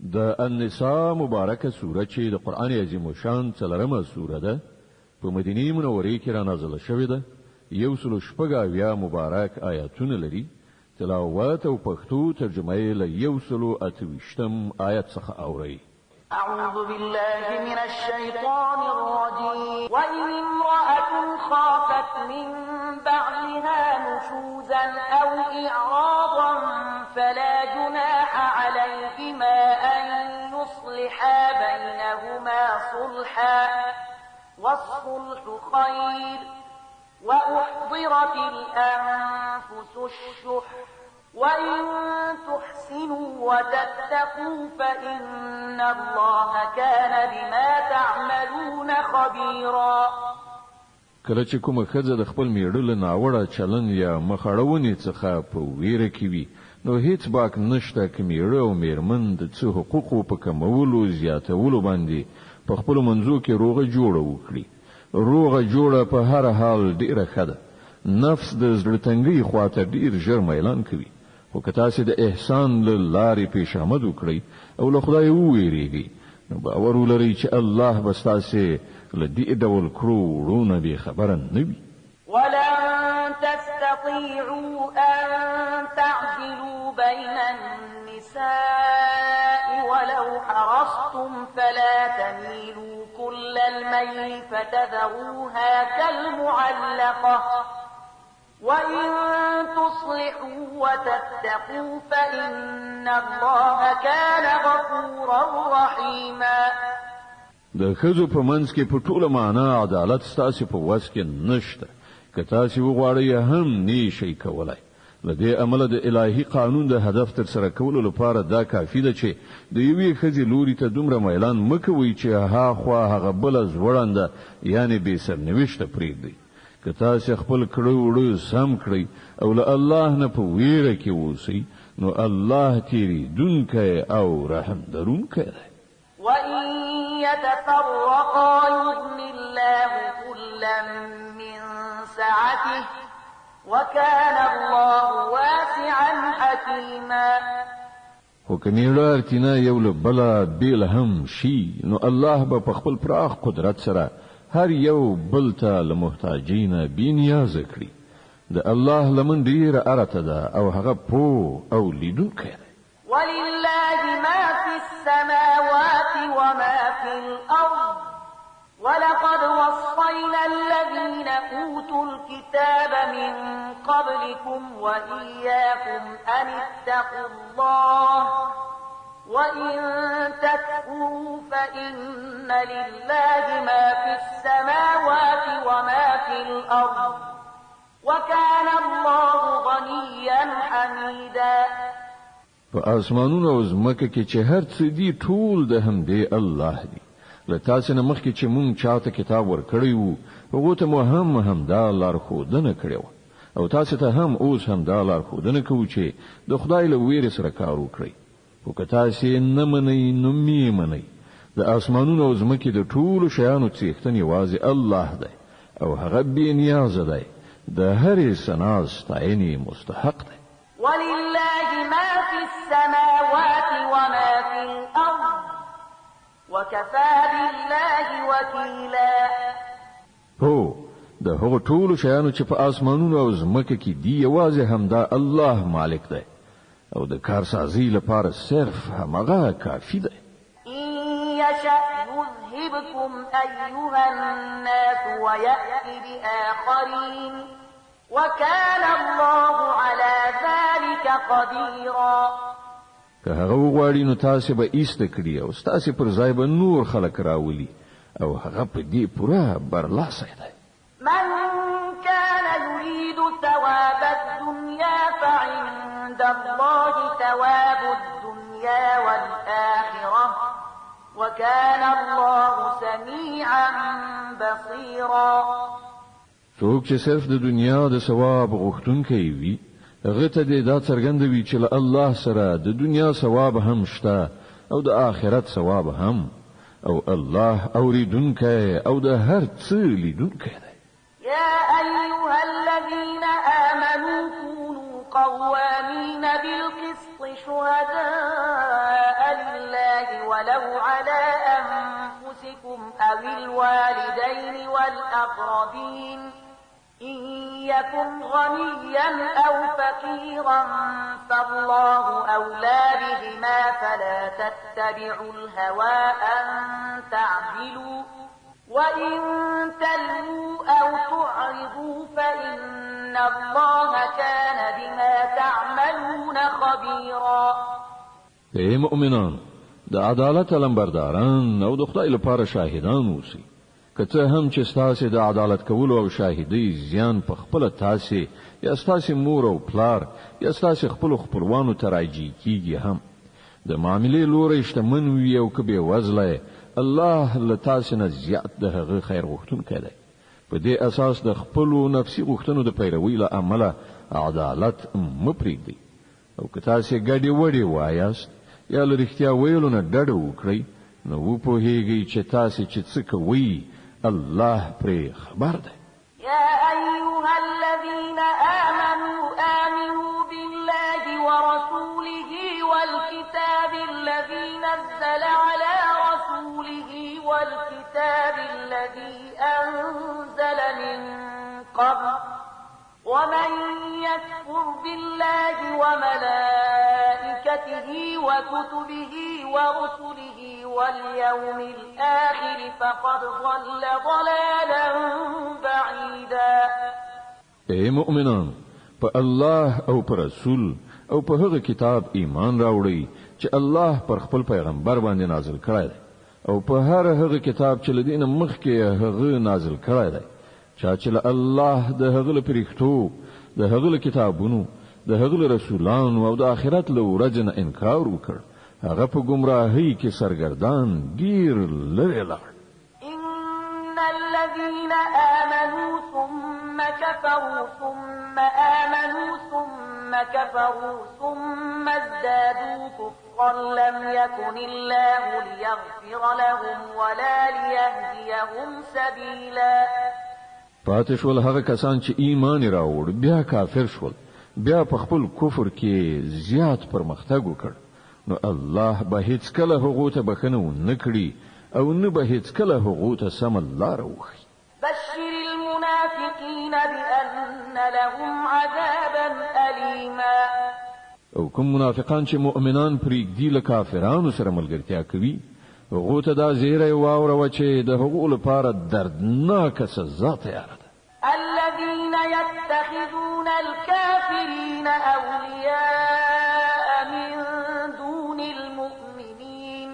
د النساء مبارکه سوره چې د قران عظیم شان څلرمه سوره ده په مدینه منوره کې را نازله شوې ده. 180 مبارک آیاتونه لري. تلاوت او پښتو ترجمه یې له 128 آیت څخه اوري. أعوذ بالله من الشيطان الرجيم وإن امرأة خافت من بعلها نشوزا أو إعراضا فلا جناح عليهما أن يصلحا بينهما صلحا والصلح خير وأحضرت الأنفس الشح وإن تحسنوا وتتقوا فإن الله كان بما تعملون خبيرا. کله چې کومه ښځه د خپل میړه له ناوړه چلن یا مخاړونې څخه په ویره کې وي نو هیڅ باک نشته چې میړه او میرمن د څه حقوقو په کمولو زیاتولو باندې په خپل منځو کې روغه جوړه وکړي. روغه جوړه په هر حال ډیره ښه ده. نفس د زړه تنګۍ خواته ډیر ژر میلان کوي. خو که تاسو د احسان له لارې پیشامد وکړئ او له خدای وویریږئ نو باور ولرئ چې الله به ستاسې له دې ډول کړو وړونه بې خبره نه وي. ولن تستطيعوا أن تعدلوا بين النساء ولو حرصتم فلا تميلوا كل الميل فتذروها كالمعلقة وإن تصلحوا وتتقوا فإن الله كان غفورا رحيما. د ښځو په منځ کې په ټوله معنا عدالت ستاسو په وس کې نشته. که تاسو وغواړئ هم نشئ کولای. له دې امله د الهي قانون د هدف تر سره کولو لپاره دا کافي ده چې د یوې ښځې لوري ته دومره میلان مکوئ چې هاخوا هغه بله زوړنده یعنې بې سرنوشته پرېږدئ. که تاسو خپل کړه وړه سم کړئ او له الله نه په ویره کې اوسئ نو الله تیریدونکی او رحم درونکی دی. وإن يتفرقا يغن الله كلا من سعته وكان الله واسعا حكيما. خو که میړه اړتینا یو له بله بیل هم شي نو الله به په خپل پراخ قدرت سره هر یو بل ته له محتاجینه بېنیازه کړي. د الله لمن ډیره ارته ده او هغه پوه او لیدونکی دی. ولله ما في السماوات وما في الأرض ولقد وصينا الذين أوتوا الكتاب من قبلكم وإياكم أن اتقوا الله وإن تكفروا فإن لله ما في السماوات وما في الأرض وكان الله غنيا حميدا. په اسمانونو او ځمکه کې چې هر څه دي ټول د همدې الله دی. له تاسو نه مخکې چې مونږ چاته کتاب ورکړی وو هغو ته مو همدا لارښودنه کړې وه او تاسو ته هم اوس همدا لارښودنه کوو چې د خدای له ویرې سره کار وکړئ. خو که تاسو نه منئ نو مې منئ. د اسمانونو او ځمکې د ټولو شیانو څښتن یوازې الله دی او هغه بې نیازه دی. د هرې ثنا ستاینې مستحق دی. ولله ما في السماوات وما في الأرض وكفى بالله وكيلا. هو د هغو ټولو شیانو چې په اسمانونو او ځمکه کې دي یوازې همدا الله مالک دی او د کارسازي لپاره صرف همغه کافي دی. إن يشأ يذهبكم أيها الناس ويأتي بآخرين وكان الله على ذلك قديرا. که هغه وغواړي نو تاسو به ایسته کړي او تاسو پر ځای به نور خلک راولي او هغه په دې پوره برلاسه دی. من كان يريد ثواب الدنيا فعند الله ثواب الدنيا والآخرة وكان الله سميعا بصيرا. څوک چې صرف د دنیا د ثواب غوښتونکی وي هغه ته دې دا څرګندوي چې له الله سره د دنیا ثواب هم شته او د آخرت ثواب هم او الله اوریدونکی او د هر څه لیدونکی دی. يا أيها الذين آمنوا كونوا قوامين بالقسط شهداء لله ولو على أنفسكم أو الوالدين والأقربين إن يكن غنيا أو فقيرا فالله أولى بهما فلا تتبعوا الهوى أن تعدلوا وإن تلووا أو تعرضوا فإن الله كان بما تعملون خبيرا. اے مؤمنان، د عدالت لمبرداران او د خدای لپاره شاهدان اوسئ. که څه هم چې ستاسو د عدالت کولو او شاهدۍ زیان په خپل تاسو یا ستاسو مور او پلار یا ستاسو خپل خپلوانو ته راځي کیږي هم د معاملې لوري شتمن وي او که بې وزله، الله له تاسو نه زیات د هغه خیر غوښتونکی دی. په دې اساس د خپل نفسي غوښتنو د پیروي له امله عدالت مه پرېږدئ. او که تاسو ګډې وډې وایاست یا له رښتیا ویلو نه ډډه وکړئ، نو وپوهیږئ چې تاسو چې څه کوئ الله پرې خبر دی. يا أيها الذين آمنوا بالله ورسوله والكتاب الذي نزل على رسوله والكتاب الذي أنزل من قبل ومن يكفر بالله وملائكته وكتبه ورسله واليوم الآخر فقد ضل ضلالا بعيدا. اے مؤمنان، په الله او پر رسول او په هغه کتاب ایمان راوړئ چې الله پر خپل پیغمبر باندې نازل کړی دی، او په هر هغه کتاب چې لدینه مخکې هغه نازل کړی دی. چا چې الله د هغه له پرښتو، د هغه له کتابونو، د هغه له رسولانو او د آخرت له ورځې نه انکار وکړ، هغه په گمراهۍ کې سرګردان ډیر لرې لاړ. إن الذين آمنوا ثم كفروا ثم آمنوا ثم كفروا ثم ازدادوا كفرا لم يكن الله ليغفر لهم ولا ليهديهم سبيلا. پاتې شول هغه کسان چې ایمان راوړ بیا کافر شول، بیا په خپل کفر کې زیات پرمختګ وکړ، نو الله به هیڅ کله هغه ته بخنه نه کړي او نه به هیڅ کله هغه ته سم لار وښي. بشر المنافقين بأن لهم عذابا أليما. او کوم منافقان چې مؤمنان پرېږدي له کافرانو سره ملګرتیا کوي، هغه ته دا زیری واوروه چې د هغو لپاره دردناکه سزا تیاره ده. الذين يتخذون الكافرين أولياء من دون المؤمنين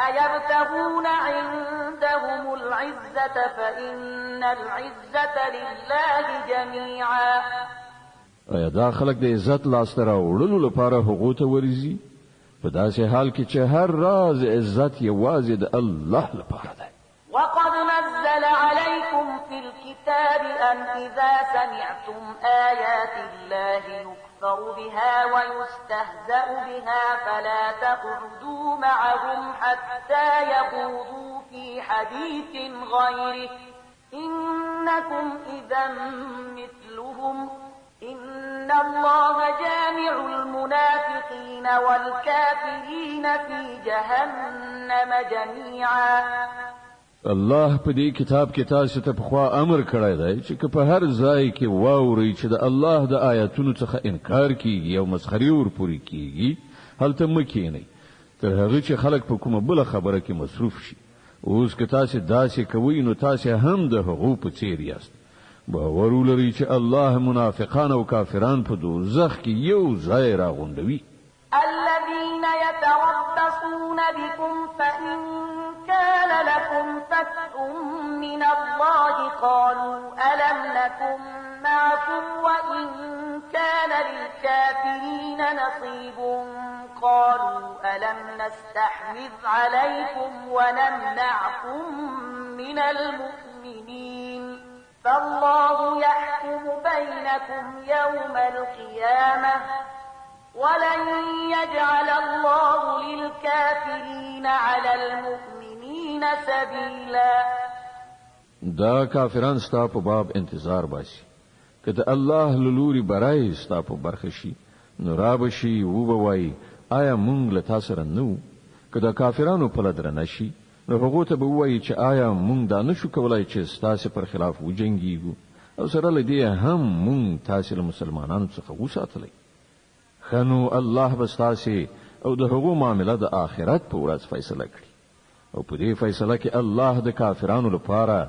أيبتغون عندهم العزة فإن العزة لله جميعا. ایا دا خلک د عزت لاسته راوړلو لپاره هغو ته ورځي؟ په داسې حال کې چې هر راز عزت یوازې د الله لپاره ده. وقد نزل عليكم في الكتاب أن إذا سمعتم آيات الله يكفر بها ويستهزأ بها فلا تقعدوا معهم حتى يخوضوا في حديث غيره إنكم إذا مثلهم إن الله جامع المنافقين والكافرين في جهنم جميعا. الله په دې کتاب کې تاسو ته پخوا امر کړی دی چې په هر ځای کې واوري چې د الله د آیاتونو څخه انکار کیږي او مسخري ورپوري کیږي، هلته مکینی تر هغه چې خلک په کومه بل خبره کې مصروف شي. اوس که تاسو داسې کوئ نو تاسو هم د هغو په څیر یاست. باور ولرئ چې الله منافقان او کافران په دوزخ کې یو ځای راغونډوي. الذين يتربصون بكم فإن كان لكم فتح من الله قالوا ألم نكن معكم وإن كان للكافرين نصيب قالوا ألم نستحوذ عليكم ونمنعكم من المؤمنين فالله يحكم بينكم يوم القيامة ولن يجعل الله للكافرين على المؤمنين سبيلا. دا کافران ستا په باب انتظار باسي، کله الله لوري برای ستا په برخه شي نو را بشي و بوي آیا مونږ له تاسو سره نو که د کافرانو په لدر نشي نو هغه ته به وایي چې آیا مونږ دا نشو کولای چې ستاسو پر خلاف وجنګیږو او سره لدی هم مونږ تاسو مسلمانانو څخه وساتلې خنو الله بستاسي او د هغو معاملې د آخرت په ورځ فیصله کړي او په دې فیصله کې الله د کافرانو لپاره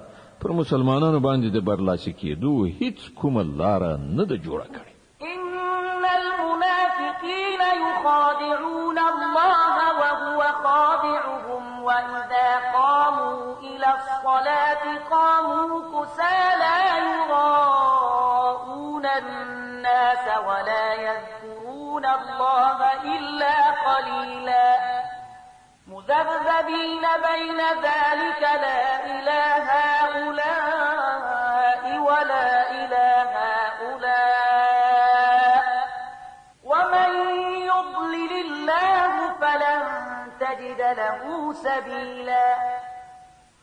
پر مسلمانانو باندې د برلاسي کېدو هیڅ کوم لار نه د جوړه کړي. ان المنافقين يخادعون الله وهو خادعهم واذا قاموا الى الصلاه قاموا كسالى يراءون الناس ولا يذكرون الله الا قليلا مذبذبين بين ذلك لا إلى هؤلاء ولا إلى هؤلاء ومن يضلل الله فلن تجد له سبيلا.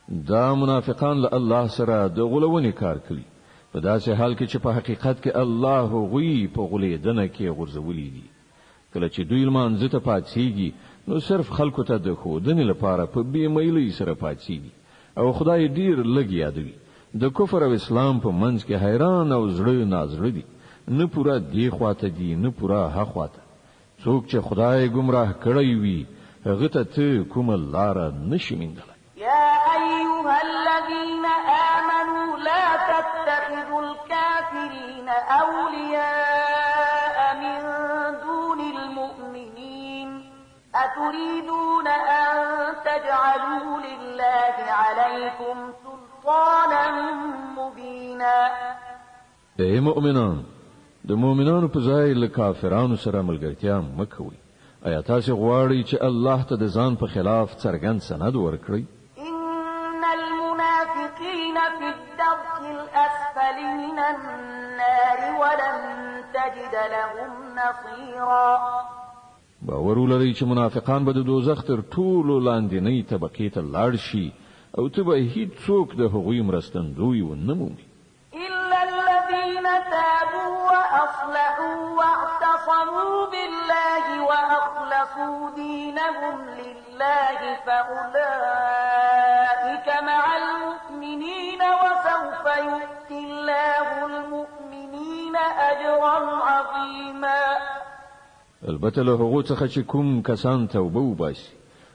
دا منافقان له الله سره د غلونې کار کوي په داسې حال کې چې په حقیقت کې الله غوي په غلیدنه کې غورځولې دي. کله چې دوی لمانځه ته پاتېږي نو صرف خلکو ته د خودنې لپاره په بې میلۍ سره پاتېږي او خدای ډیر لږ یادوي. د کفر او اسلام په منځ کې حیران او زړه نازړه دي، نه پورا دی خواته دي نه پورا ها خواته. څوک چې خدای گمراه کړی وي هغه ته کوم لار نشي موندلی. يا أيها الذين آمنوا لا تتخذوا الكافرين أولياء من دون المؤمنين أتريدون أن تجعلوا لله عليكم سلطانا مبينا. اے مؤمنان، د مؤمنانو په ځای له کافرانو سره ملګرتیا مه کوئ. آیا تاسو غواړئ چې الله ته د ځان په خلاف څرګند سند ورکړئ؟ إن المنافقين في الدرك الأسفل من النار ولن تجد لهم نصيرا. باور ولرئ چې منافقان به د دوزخ تر ټولو لاندنۍ طبقې ته لاړ شي او ته به هیڅوک د هغوی مرستندوی ونه مومي. إلا الذين تابوا وأصلحوا واعتصموا بالله وأخلصوا دينهم لله فأولئك مع المؤمنين وسوف يؤتي الله المؤمنين أجرا عظيما. البته له هغو څخه چې کوم کسان توبه وباسي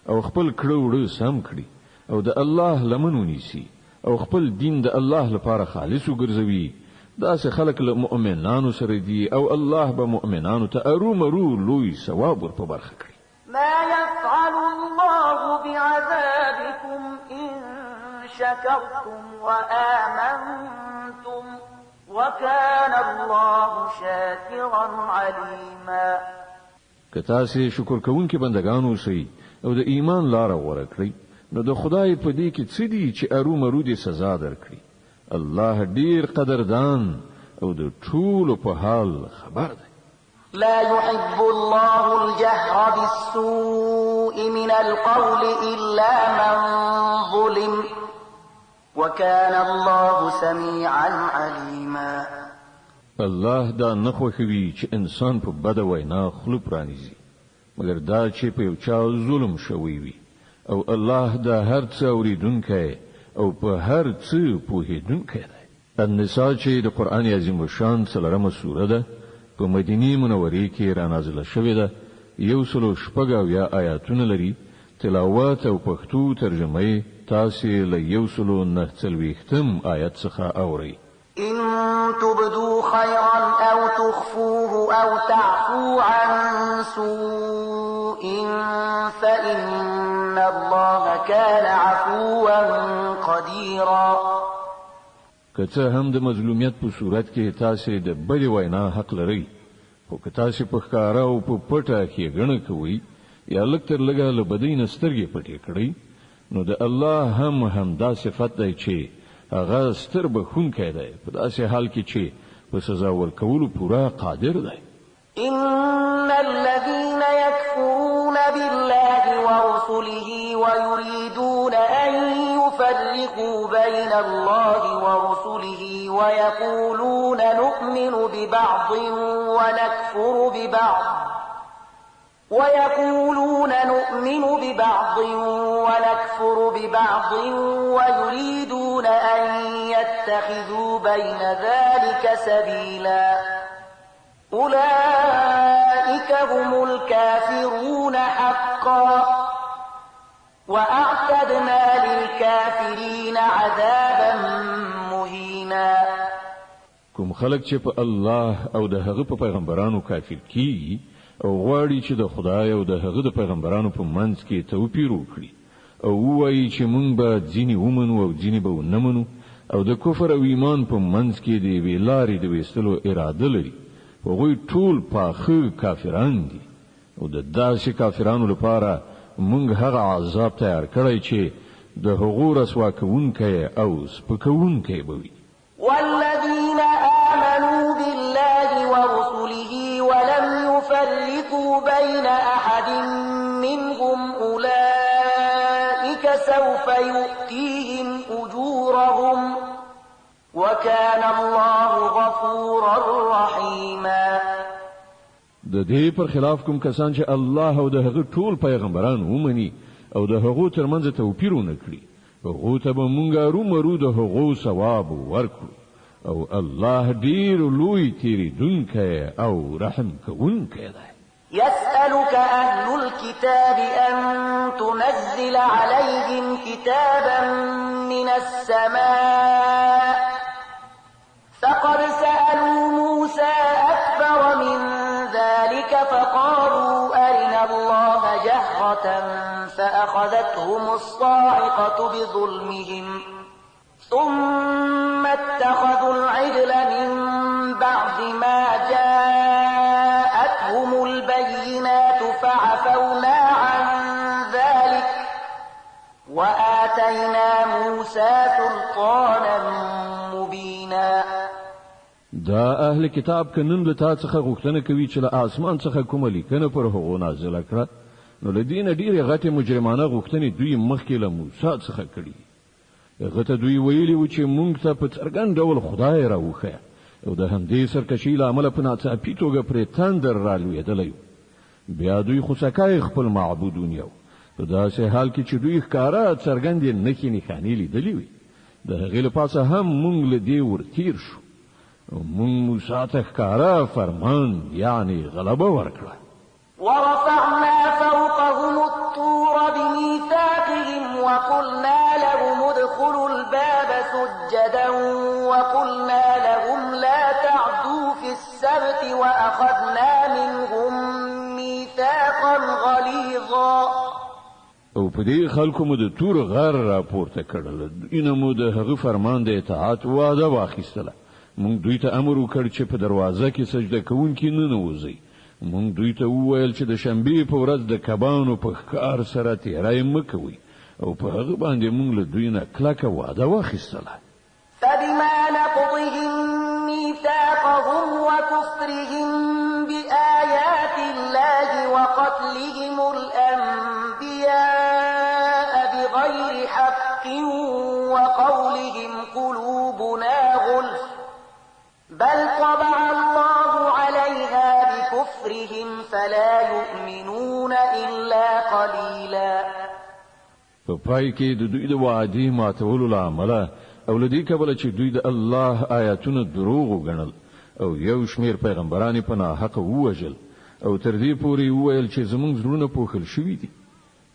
او خپل کړه سم کړي او د الله لمن ونیسي او خپل دین د الله لپاره خالص وګرځوي، داسې خلک له مؤمنانو سره دي او الله به مؤمنانو ته ارومرو لوی ثواب ور په برخه کړي. ما يفعل الله بعذابكم إن شكرتم وآمنتم وكان الله شاكرا عليما. که تاسو شکر کوونکي بندگان اوسئ او د ایمان لار غوره کړئ نو د خدای په دې کې څه دي چې ارومرو دې سزا درکړي. الله ډیر قدردان او د ټولو په حال خبر دی. لا يحب الله الجهر بالسوء من القول إلا من ظلم وكان الله سميعا عليما. الله دا نه خوښوي چې انسان په بده وینا خوله پرانیزي مګر دا چې په یو چا ظلم شوی وي او الله دا هر څه اوریدونکی او په هر څه پوهیدونکی دی. النساء چې د قرآن عظیم شان 3 سوره ده په مدینه منوره کې را نازله شوې ده. 106 آیاتونه لري. تلاوت او پښتو ترجمه تاسو له 109 آیت څخه اورئ. إن تبدوا خيرا أو تخفوه أو تعفوا عن سوء فإن الله كان عفوا قديرا. که هم د مظلومیت په صورت کې تاسو د بل وینا حق لرئ، خو که تاسو په ښکارا او په پټه کې غنه کوي یا لکتر لګا له بدین سترګې پټې کړئ نو د الله هم دا صفت دی چې هغه ستر بخونکی دی په داسې حال کې چې په سزا ورکولو پورا قادر دی. إن الذين يكفرون بالله ورسله ويريدون أن يفرقوا بين الله ورسله ويقولون نؤمن ببعض ونكفر ببعض ويقولون نؤمن ببعض ونكفر ببعض ويريدون أن يتخذوا بين ذلك سبيلا أولئك هم الكافرون حقا وأعتدنا للكافرين عذابا مهينا. کوم خلق چې په الله او د هغه په پیغمبرانو کافر کیږي او غواړي چې د خدای او د هغه د پیغمبرانو په منځ کې توپیر وکړي او وایي چې مونږ به ځینې ومنو او ځینې به ونه منو او د کفر او ایمان په منځ کې د یوې لارې د ویستلو اراده لري، هغوی ټول پاخه کافران دي او د داسې کافرانو لپاره مونږ هغه عذاب تیار کړی چې د هغو رسوا کوونکی او سپکوونکی به وي. والذين آمنوا بالله ورسله ولم يفرقوا بين أحد منهم أولئك سوف يؤتيهم أجورهم وكان الله غفورا رحيما. د دې پر خلاف کوم کسان چې الله او د هغه ټول پیغمبران ومني او د هغو ترمنځ توپیر ونه کړي، هغو ته به مونږ رومرو د هغو ثواب ورکړو او الله ډیر لوی تیریدونکی او رحم کوونکی دی. يسألك أهل الكتاب أن تنزل عليهم كتابا من السماء فقد سألوا موسى أكبر من ذلك فقالوا أرنا الله جهرة فأخذتهم الصاعقة بظلمهم ثم اتخذوا العجل من بعد ما جاءتهم البينات فعفونا عن ذلك وآتينا موسى سلطانا مبينا. دا اهل کتاب کنن له تا څخه غوښتنه کوي چې له اسمان څخه کومه لیکنه پر هغو نازله کړه، نو له دې نه ډېرې غټې مجرمانه غوښتنې دوی مخکې له موسی څخه کړي. هغه ته دوی ویلي و چې مونږ ته په څرګند ډول خدای راوښیه او د همدې سرکشي له امله په ناڅاپي توګه پرې تندر رالوېدلی. بیا دوی خوسکای خپل معبود ونیو په داسې حال کې چې دوی ښکاره څرګندې نښې نښانې لیدلې وي. د هغې له پاسه هم مونږ له دې ورتیر شو او مونږ موسی ته ښکاره فرمان یعنی غلبه ورکړه. ورفعنا فوقهم الطور بميثاقهم وقلنا لهم ادخلوا الباب سجدا وقلنا لهم لا تعدوا في السبت وأخذنا منهم ميثاقا غليظا. او په دې خلکو مو د تور غر راپورته کړل، اینه مو د هغه فرمان د اطاعت وعده واخیستله. مونږ دوی ته امر وکړ چې په دروازه کې سجده کوونکي نه نوځي. مونږ دوی ته وویل چې د شنبې په ورځ د کبانو په ښکار سره تیری مه کوئ او په هغه باندې مونږ له دوی نه کلکه وعده واخیستله. فبما نقضهم ميثاقهم وكفرهم بآيات الله وقتلهم الأنبياء بغير حق وقولهم قلوبنا غلف بل طبع الله عليها بكفرهم فلا يؤمنون إلا قليلا. په پای کې د دوی د وعدې ماتولو له امله او له دې کبله چې دوی د الله آیاتونه دروغ وګڼل او یو شمیر پیغمبران په ناحقه ووژل او تر دې پورې وویل چې زموږ زړونه پوښل شوي دي.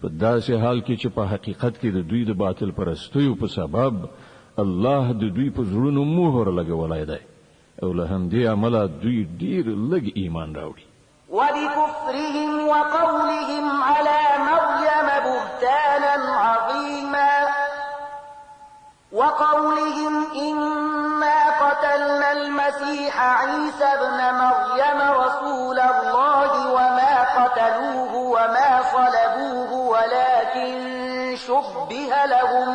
په داسې حال کې چې په حقیقت کې د دوی د باطل پرستیو په سبب الله د دوی په زړونو مهر لګولی دی او له همدې امله دوی ډیر لږ ایمان راوړي. وبكفرهم وقولهم على مريم بهتانا عظيما وقولهم إنا قتلنا المسيح عيسى ابن مريم رسول الله وما قتلوه وما صلبوه ولكن شبه لهم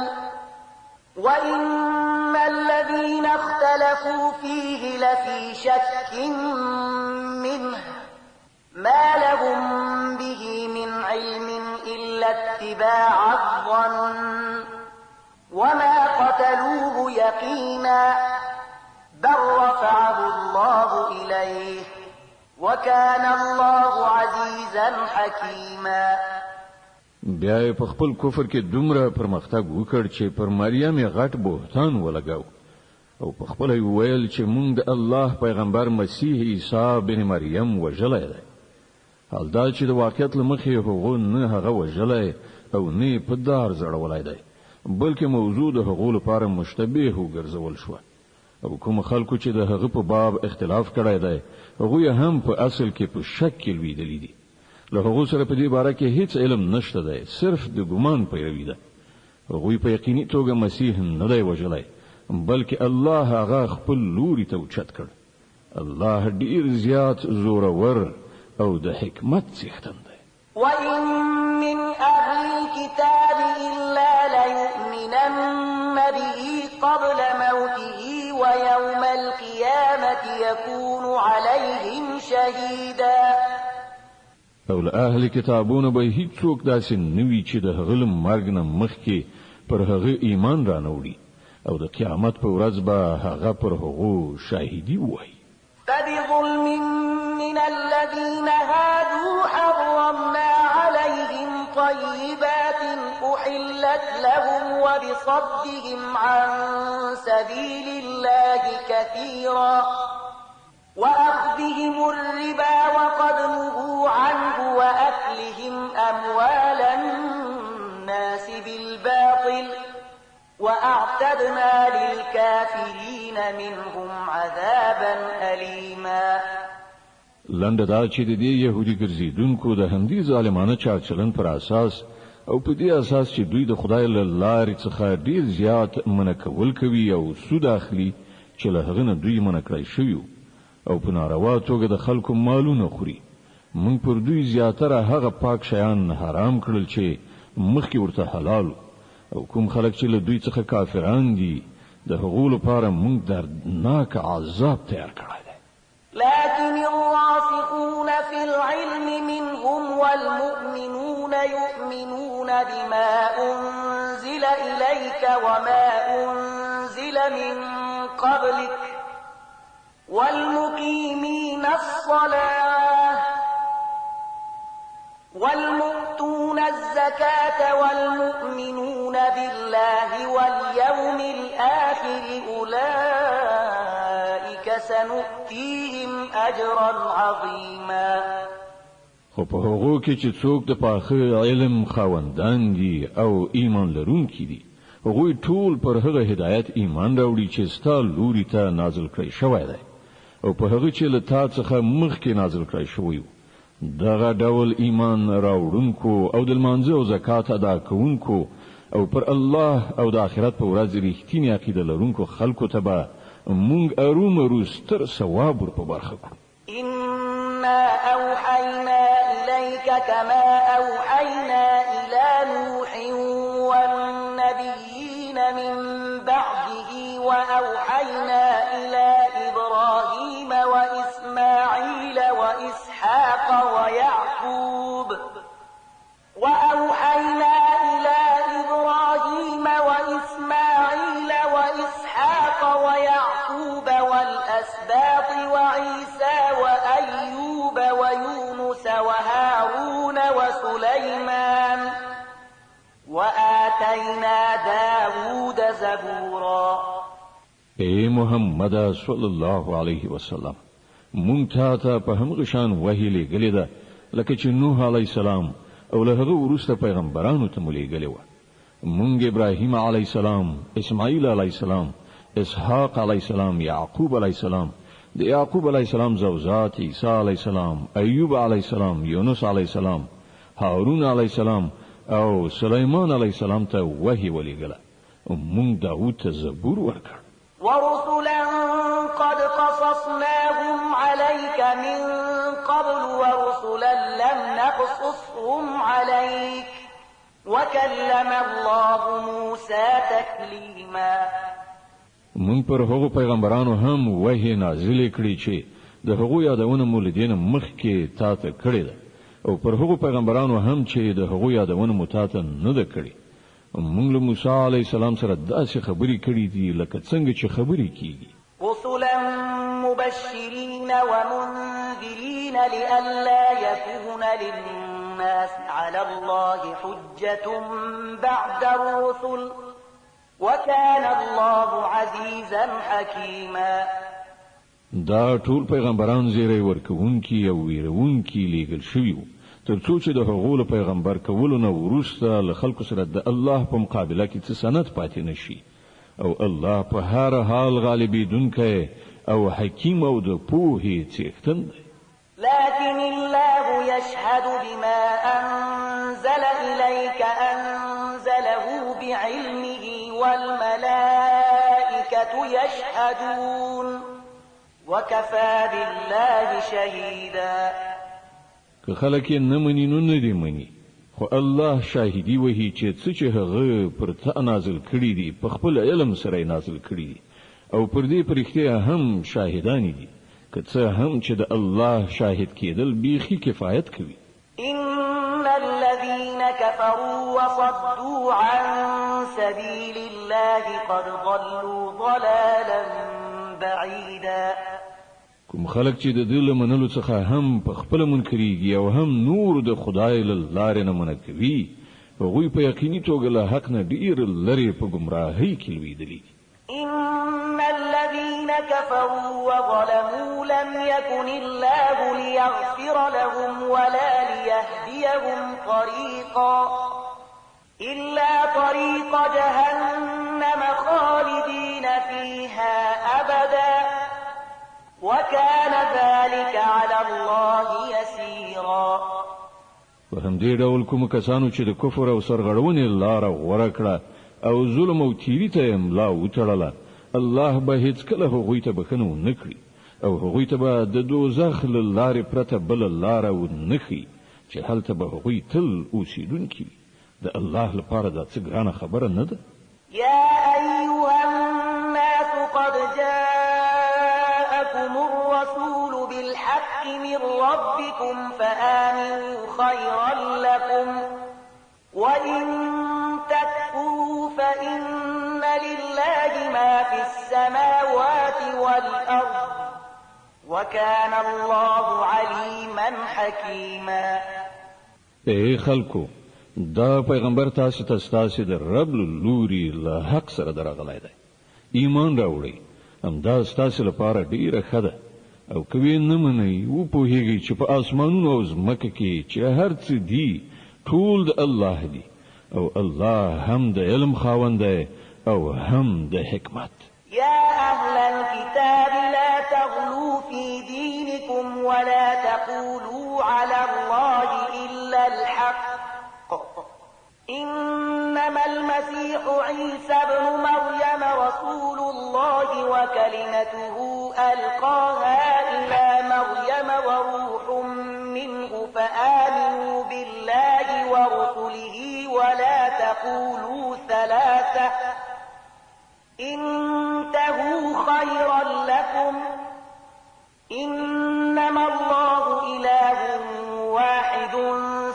وإن الذين اختلفوا فيه لفي شك منه ما لهم به من علم إلا اتباع الظن وما قتلوه يقينا بل رفعه الله إليه وكان الله عزيزا حكيما. بیا په خپل کفر کې دومره پرمختګ وکړ چې پر مریم یې غټ بهتان ولګاو او په خپل ویل چې مونږ د الله پیغمبر مسیح عیسی بن مریم وژلای دی. حال دا چې د واقعیت لمخې هغه نه هغه وژلای او نه په دار زړولای دی، بلکې موضوع د هغه لپاره مشتبه وګرځول شو او کوم خلکو چې د هغه په باب اختلاف کړی دی هغه هم په اصل کې په شک کې لیدلی دي. له هغه سره په دې باره کې هیڅ علم نشته دی، صرف د ګمان پیروي ده. هغه په یقیني توګه مسیح نه دی وژلای، بلکې الله هغه خپل لوري ته اوچت کړ. الله ډیر زیات زورور او د حکمت څښتن دی. وَإِن مِّنْ أَهْلِ الْكِتَابِ إِلَّا لَيُؤْمِنَنَّ بِهِ قَبْلَ مَوْتِهِ وَيَوْمَ الْقِيَامَةِ يَكُونُ عَلَيْهِمْ شَهِيدًا. او له اهل کتابونو به هیڅوک داسې نوي چې د هغه مرګ نه مخکې پر هغه ایمان را نوړي او د قیامت په ورځ به هغه پر هغه شاهدي وایي. فبظلم من الذين هادوا حرمنا عليهم طيبات أحلت لهم وبصدهم عن سبيل الله كثيرا وأخذهم الربا وقد نهوا عنه وأكلهم أموال الناس بالباطل وأعتدنا للكافرين منهم عذابا أليما. لنډه دا چې د دې يهودي ګرځیدونکو د همدې ظالمانه چارچلن پر اساس او په دې اساس چې دوی د خدای له لارې څخه ډیر زیات منکول کوي او سود اخلي چې له هغه نه دوی منکړای شوی او په ناروا توګه د خلکو مالونه خوري. موږ پر دوی زیاتره هغه پاک شیان حرام کړل چې مخکې ورته حلال او کوم خلک چې له دوی څخه کافران دي د هغو لپاره موږ دردناک عذاب تیار کړی دی. لكن الراسخون في العلم منهم والمؤمنون يؤمنون بما أنزل إليك وما أنزل من قبلك والمقيمين الصلاة والمؤتون الزكاة والمؤمنون بالله واليوم الآخر أولئك سنؤتيهم أجرا عظيما. خو په هغو کې چې څوک د پاخه علم خاوندان دي او ایمان لرونکي دي هغوی ټول پر هغه هدایت ایمان راوړي چې ستا لوري ته نازل کړی شوی دی او په هغه چې له تا څخه مخکې نازل کړی شوی دغه ډول ایمان راوړونکو او د لمانځه او زکات ادا کوونکو او پر الله او د آخرت په ورځ رښتینی عقیده لرونکو خلکو ته به مونږ ارومرو ستر ثواب ور په برخه کړو. إنا أوحينا إليك كما أوحينا إلى نوح والنبيين من بعده وأوحينا إلى إبراهيم وإسماعيل وإسحاق ويعقوب وأوحينا إلى إبراهيم وإسماعيل وإسحاق ويعقوب والأسباط وعيسى وأيوب ويونس وهارون وسليمان وآتينا داود زبورا. اے محمد صلی الله علیه وسلم مونږ ته په همغه شان وحی لګلې ده لکه چې نوح علی السلام او له هغه وروسته پیغمبرانو ته ملګلې و. مونږ ابراهیم علی السلام، اسماعیل علی السلام، اسحاق علی السلام، یعقوب علی السلام، د یعقوب علی السلام زوجات عیسی علی السلام، ایوب علی السلام، یونس علی السلام، هارون علی السلام او سلیمان علی السلام ته وحی ولګله. مونږ داوود ته زبور ورکړ. ورسلا قد قصصناهم عليك من قبل ورسلا لم نقصصهم عليك وكلم الله موسى تكليما. مونږ پر هغو پیغمبرانو هم وحی نازل کړی چې د هغو یادونه مولدین مخکې تا ته کړی ده او پر هغو پیغمبرانو هم چې د هغو یادونه مو تا ته نه ده کړی. مونږ له موسی علی السلام سره داسې خبرې کړې دي لکه څنګه چې خبرې کیږي. رسلا رسلا مبشرين ومنذرين لئلا يكون للناس على الله حجة بعد الرسل وكان الله عزيزا حكيما. دا ټول پیغمبران زیری ورکوونکي او ویرونکي لیږل شوي وو ترڅو چې د هغو له پیغمبر کولو نه وروسته له خلکو سره د الله په مقابله کې څه سند پاتې نشي او الله په هر حال غالبیدونکی او حکیم او د پوهې څښتن دی. لكن الله يشهد بما أنزل إليك أنزله بعلمه والملائكة يشهدون وكفى بالله شهيدا. که خلک نه مني نو نه دي مني خو الله شاهدي وهي چې هغه پر تا نازل کړی دي په خپل علم سره نازل کړی دي او پر دې پرختیا هم شاهدان دي که څه هم چې د الله شاهد کېدل بیخي کفایت کوي. إن الذين كفروا وصدوا عن سبيل الله قد ضلوا ضلالا بعيدا. کوم خلک چې د دې منلو څخه هم په خپل منکريږي او هم نور د خدای له لارې نه منکوي هغوی په یقیني توګه له حق نه ډیر لري په گمراهۍ کې لویدلي. إن الذين كفروا وظلموا لم يكن الله ليغفر لهم ولا ليهديهم طريقا إلا طريق جهنم خالدين فيها أبدا وكان ذلك على الله يسيرا. په همدې ډول کوم کسانو چې د کفر او سرغړونې لاره غوره کړه او ظلم او تیری ته املا وتړله الله به هیڅ کله هغوی ته بخښنه ونه کړي او هغوی ته به د دوزخ له لارې پرته بله لاره ونه ښیي چې هلته به هغوی تل اوسیدونکي وي. د الله لپاره دا څه ګرانه خبره نه ده. يا أيها الناس قد جاءكم الرسول بالحق من ربكم فآمنوا خيرا لكم وإن تكفروا فإن لله ما في السماوات والأرض وكان الله عليما حكيما. اے خلکو دا پیغمبر تاسو ته ستاسو د رب لوري له حق سره درغلی دی. ایمان راوړئ همدا ستاسو لپاره ډیره ښه ده او کوي نه منئ او پوهیږئ چې په اسمانونو او ځمکه کې چې هر څه دي ټول د الله دي او الله هم د علم خاوند دی او هم د حکمت. يا أهل الكتاب لا تغلوا في دينكم ولا تقولوا على الله إلا الحق إنما المسيح عيسى ابن مريم رسول الله وكلمته ألقاها إلى مريم وروح منه فآمنوا بالله ورسله ولا تقولوا ثلاثة انتهوا خيرا لكم إنما الله إله واحد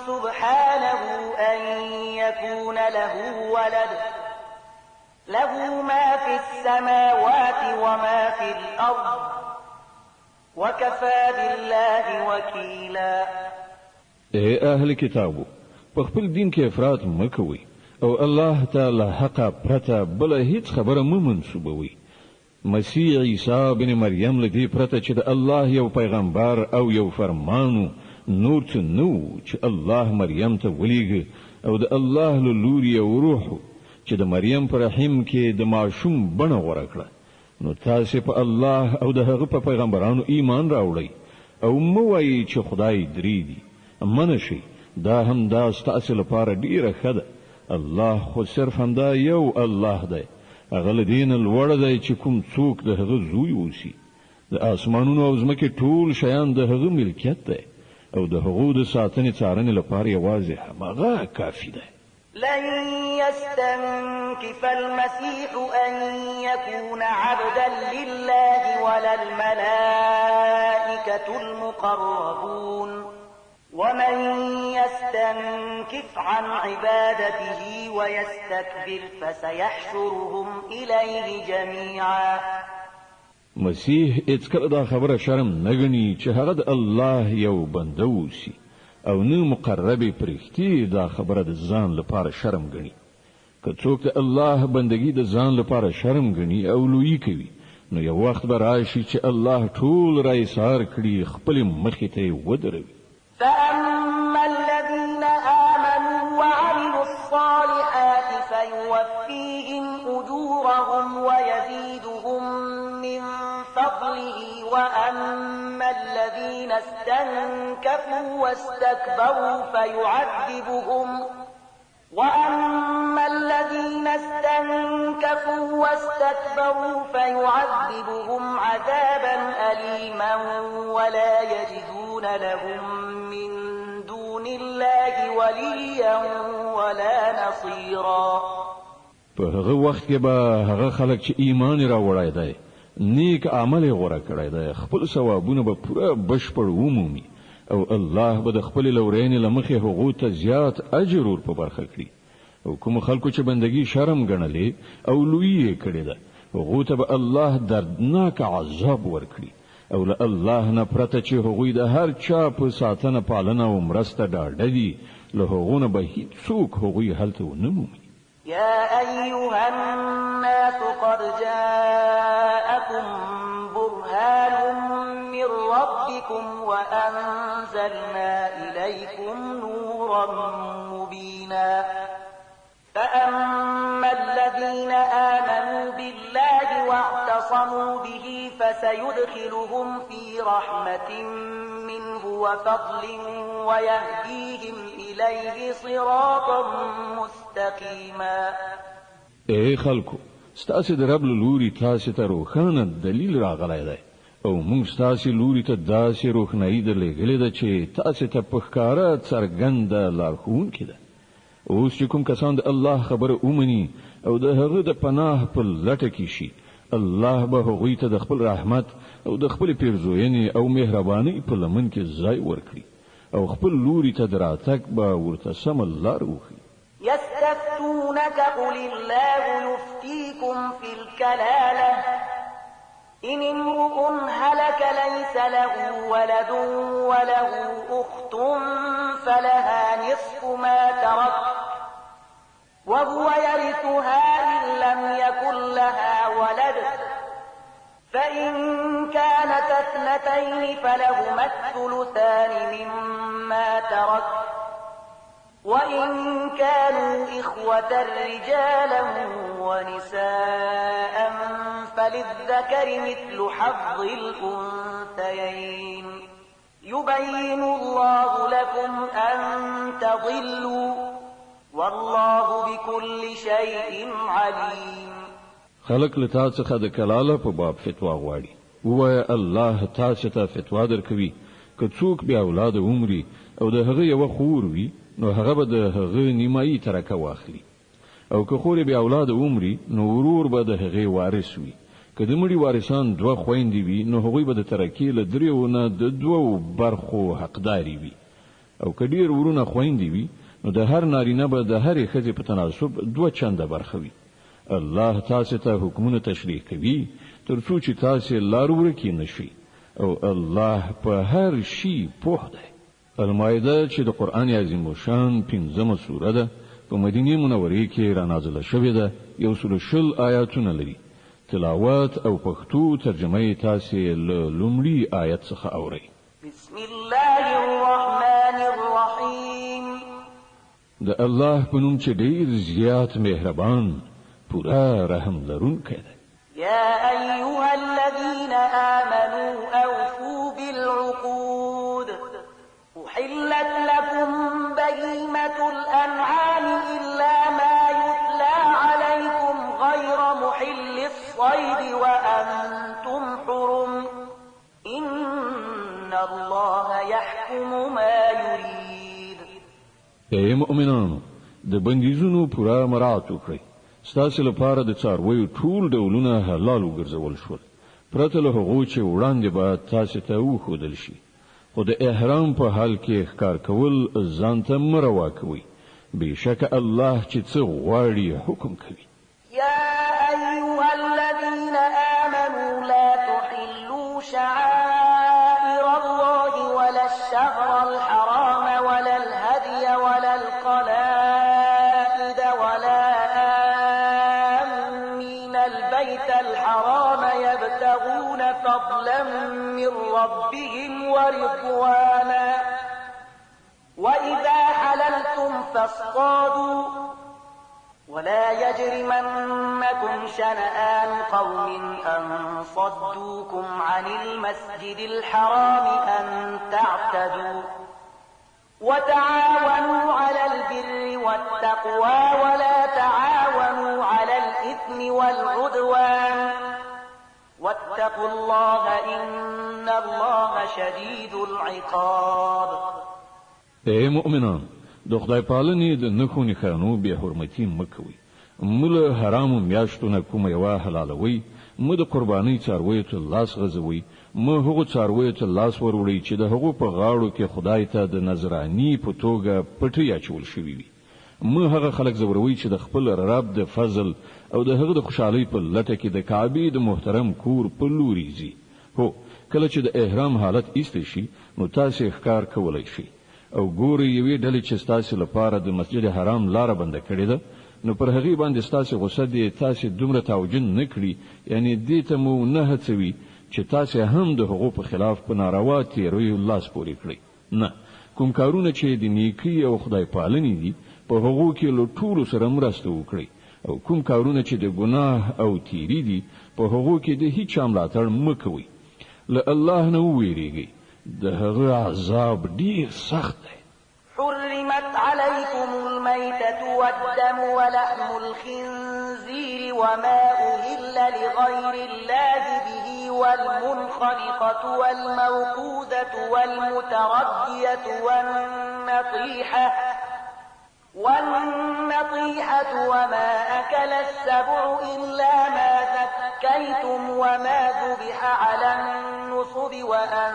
سبحانه أن يكون له ولد له ما في السماوات وما في الأرض وكفى بالله وكيلا. اے اهل کتابو په خپل دین کې افراط مکوئ او الله تعالی حق پرته بل هیڅ خبره مو منسوبوي. مسیح عیسی بن مریم لدی پرته چې د الله یو پیغمبر او یو فرمانو نور څه نو چې الله مریم ته ولېږه او د الله له لوري یو روح چې د مریم پر رحم کې د معصوم بڼه غوړه کړه. نو تاسو په الله او د هغه په پیغمبرانو ایمان راوړئ او مو وایي چې خدای درې دی. منشي دا هم دا ستاسو لپاره ډیره ښه ده. الله خو صرف همدا یو الله دی. هغه له دین لوړ دی چې کوم څوک د هغه زوی اوسي. د اسمانونو او ځمکې ټول شیان د هغه ملکیت دی او د هغو د ساتنې څارنې لپاره یوازې هماغه کافي دی. لن يستنكف المسيح أن يكون عبدا لله ولا الملائكة المقربون ومن يستنكف عن عبادته ويستكبر فسيحشرهم إليه جميعا مسیح هیڅکله دا خبره شرم نه ګڼي چې هغه د الله یو بنده اوسي او نه مقرب پرښتې دا خبره د ځان لپاره شرم ګڼي. که څوک د الله بندگی د ځان لپاره شرم ګڼي او لویی کوي نو یو وخت به راشي چې الله ټول را ایثار کړي خپل مخې ته ودروي. فأما الذين آمنوا وعملوا الصالحات فيوفيهم أجورهم ويزيدهم من فضله وأما الذين استنكفوا واستكبروا فيعذبهم عذابا أليما ولا يجدون لهم من دون الله وليا ولا نصيرا. په هغه وخت کې به هغه خلک چې ایمان راوړای دی نیک عمل غوړه کړی دی خپل ثوابونه به پوره بشپړ ومومي او الله به د خپل لورین لمخې هغه ته زیات اجر ور په برخه کړي. او کوم خلکو چې بندگی شرم ګڼلې او لوی کړي ده هغه ته به الله دردناک عذاب ورکړي او له الله نه پرته چې هغه د هر چا په ساتنه پالنه او مرسته ډاډه دي له هغه نه به هیڅوک هغه هلته ونه مومي. يا أيها الناس قد جاءكم برهان من ربكم وأنزلنا إليكم نورا مبينا. فأما الذين آمنوا بالله واعتصموا به فسيدخلهم في رحمة منه وفضل ويهديهم إليه صراطا مستقيما. اے خلکو ستاسو د رب لوري تاسو ته روښانه دلیل راغلی دی او موږ ستاسو لوري ته داسې روښنايي درلېږلې ده چې تاسو ته په ښکاره څرګنده لارښوونکې ده. اوس چې کوم کسان د الله خبره ومني او د هغه د پناه په لټه کې شي الله به هغوی ته د خپل رحمت او د خپل پیرزوینې او مهرباني په لمن کې ځای ورکړي او خپل لوري ته دراتک به ورته سم لار وښي. يستفتونك قل الله يفتيكم في الكلالة إن امرؤ هلك ليس له ولد وله أخت فلها نصف ما ترك وهو يرثها إن لم يكن لها ولد فإن كانت اثنتين فلهما الثلثان مما ترك وإن كانوا إخوة رجالا ونساء فللذكر مثل حظ الأنثيين يبين الله لكم أن تضلوا والله بكل شيء عليم. خلق له تاسو څخه د کلاله په باب فتوا غواړي ووایه الله تاسو ته فتوا درکوي که څوک بیا اولاد عمري او د هغه یو خور وي نو هغه به د هغه نیمایي ترکه واخلي او که خور بیا اولاد عمري نو ورور به د هغه وارث وي. که د مړي وارثان دوه خويندې وي نو هغوی به د ترکې له دریو نه د دوو برخو حقداري وي او که ډیر ورونه خويندې وي نو د هر نارینه به د هرې ښځې په تناسب دوه چنده برخه وي. الله تاسو ته حکمونه تشریح کوي تر څو چې تاسو لار ورکې نشئ او الله په هر شي پوه دی. المائده چې د قرآن عظیم شان 5مه سوره ده په مدینه منوره کې را نازله شوې ده 120 آیاتونه لري. تلاوت او پښتو ترجمه تاسو له لومړي آیت څخه اورئ. بسم الله الرحمن الرحیم. د الله په نوم چې ډیر زیات مهربان پورا رحم لرونکی دی. يا أيها الذين آمنوا أوفوا بالعقود أحلت لكم بهيمة الأنعام إلا ما يتلى عليكم غير محل الصيد وأنتم حرم إن الله يحكم ما يريد. اے مؤمنانو د بندیزونو پورا مراعات وکړئ. ستاسو لپاره د څارویو ټول ډولونه حلال وګرځول شول پرته له هغو چې وړاندې به تاسو ته وښودل شي خو د احرام په حال کې ښکار کول ځان ته مه روا کوئ بېشکه الله چې څه غواړي حکم کوي. يا أيها الذين آمنوا لا تحلوا البيت الحرام يبتغون فضلا من ربهم ورضوانا وإذا حللتم فاصطادوا ولا يجرمنكم شنآن قوم أن صدوكم عن المسجد الحرام أن تعتدوا وتعاونوا على البر والتقوى ولا تعاونوا على الإثم والعدوان واتقوا الله إن الله شديد العقاب. اے مؤمنان، د خدای پالنې د نخو نښانو بې حرمتي مه کوئ. مه له حرامو میاشتو نه کومه یوه حلالوئ، مه د قربانۍ څارویو ته لاس غځوئ، مه هغو څارویو ته لاس وروړئ چې د هغو په غاړو کې خدای ته د نذراني په توګه پټۍ اچول شوي وي. مه هغه خلک ځوروئ چې د خپل رب د فضل او د هغه د خوشحالۍ په لټه کې د کعبې د محترم کور په لوري ځي. هو، کله چې د احرام حالت ایستی شي نو تاسې ښکار کولی شئ او ګورئ یوې ډلې چې ستاسې لپاره د مسجد حرام لاره بنده کړې ده، نو پر هغې باندې ستاسې غصه دې تاسې دومره توجن نه کړي، یعنې دې ته مو نه هڅوي چې تاسې هم د هغو په خلاف په ناروا تېریو لاس پورې کړئ. نه، کوم کارونه چې د نیکۍ او خدای پالنې دي په هغو کې له ټولو سره مرسته وکړئ، او کوم کارونه چې د ګناه او تیری دي په هغو کې د هیچا ملاتړ مه کوئ. له الله نه وویریږئ، د هغه عذاب ډیر سخت دی. حرمت عليكم الميتة والدم ولحم الخنزير وما أهل لغير الله به والمنخنقة والموقوذة والمتردية والنطيحة وما أكل السبع إلا ما ذكيتم وما ذبح على النصب وأن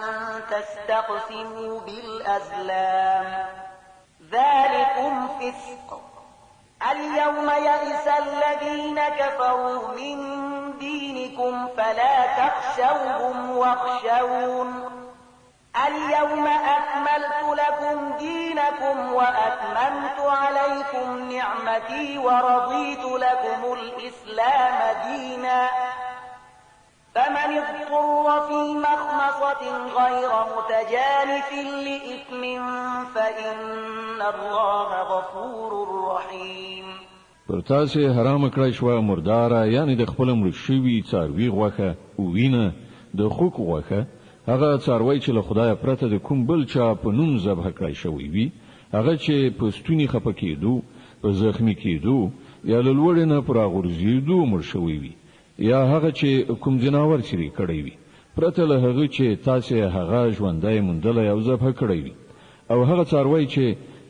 تستقسموا بالأزلام ذلكم فسق. اليوم يئس الذين كفروا من دينكم فلا تخشوهم واخشون اليوم أكملت لكم دينكم وأتممت عليكم نعمتي ورضيت لكم الإسلام دينا فمن اضطر في مخمصة غير متجانف لإثم فإن الله غفور رحيم. پر تاسې حرام کړی شوه مرداره، یعنی د خپل مړ شوي څاروي غوښه او وینه، د خوک غوښه، هغه څاروی چې له خدای پرته د کوم بل چا په نوم ذبح کړی شوی وي، هغه چې په ستوني خفه کېدو، په زخمی کېدو یا له لوړې نه په راغورځېدو مړ شوی وي، یا هغه چې کوم ځناور چیرې کړی وي پرته له هغه چې تاسې هغه ژوندی موندلی او ذبح کړی وي، او هغه څاروی چې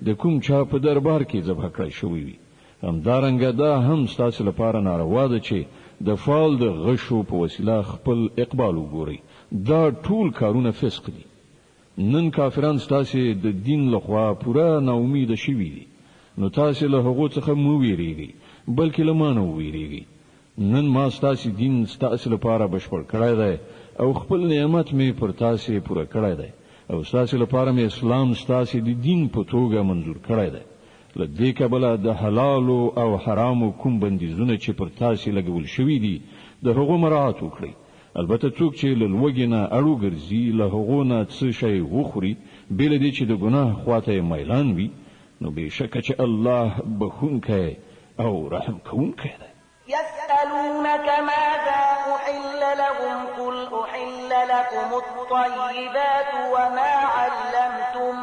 د کوم چا په دربار کې ذبح کړی شوی وي. همدارنګه دا هم ستاسې لپاره ناروا ده چې د فال د غشو په وسیله خپل اقبال وګورئ. دا ټول کارونه فسق دي. نن کافران ستاسې د دین لخوا پوره ناامیده شوي دي، نو تاسې له هغو څخه مه ویریږئ، بلکې له ما نه وویریږئ. نن ما ستاسې دین ستاسې لپاره بشپړ کړی دی او خپل نعمت مې پر تاسې پوره کړی دی، او ستاسې لپاره مې اسلام ستاسې د دین په توګه منظور کړی دی. له دې کبله د حلالو او حرامو کوم بندیزونه چې پر تاسې لګول شوي دي د هغو مراعات وکړئ. البته څوک چې له لوږې نه اړو ګرځي، له هغو نه څه شی وخوري بې له دې چې د ګناه خواته یې میلان وي، نو بېشکه چې الله بخښونکی او رحم کوونکی دی. يسألونك ماذا أحل لهم قل أحل لكم الطيبات وما علمتم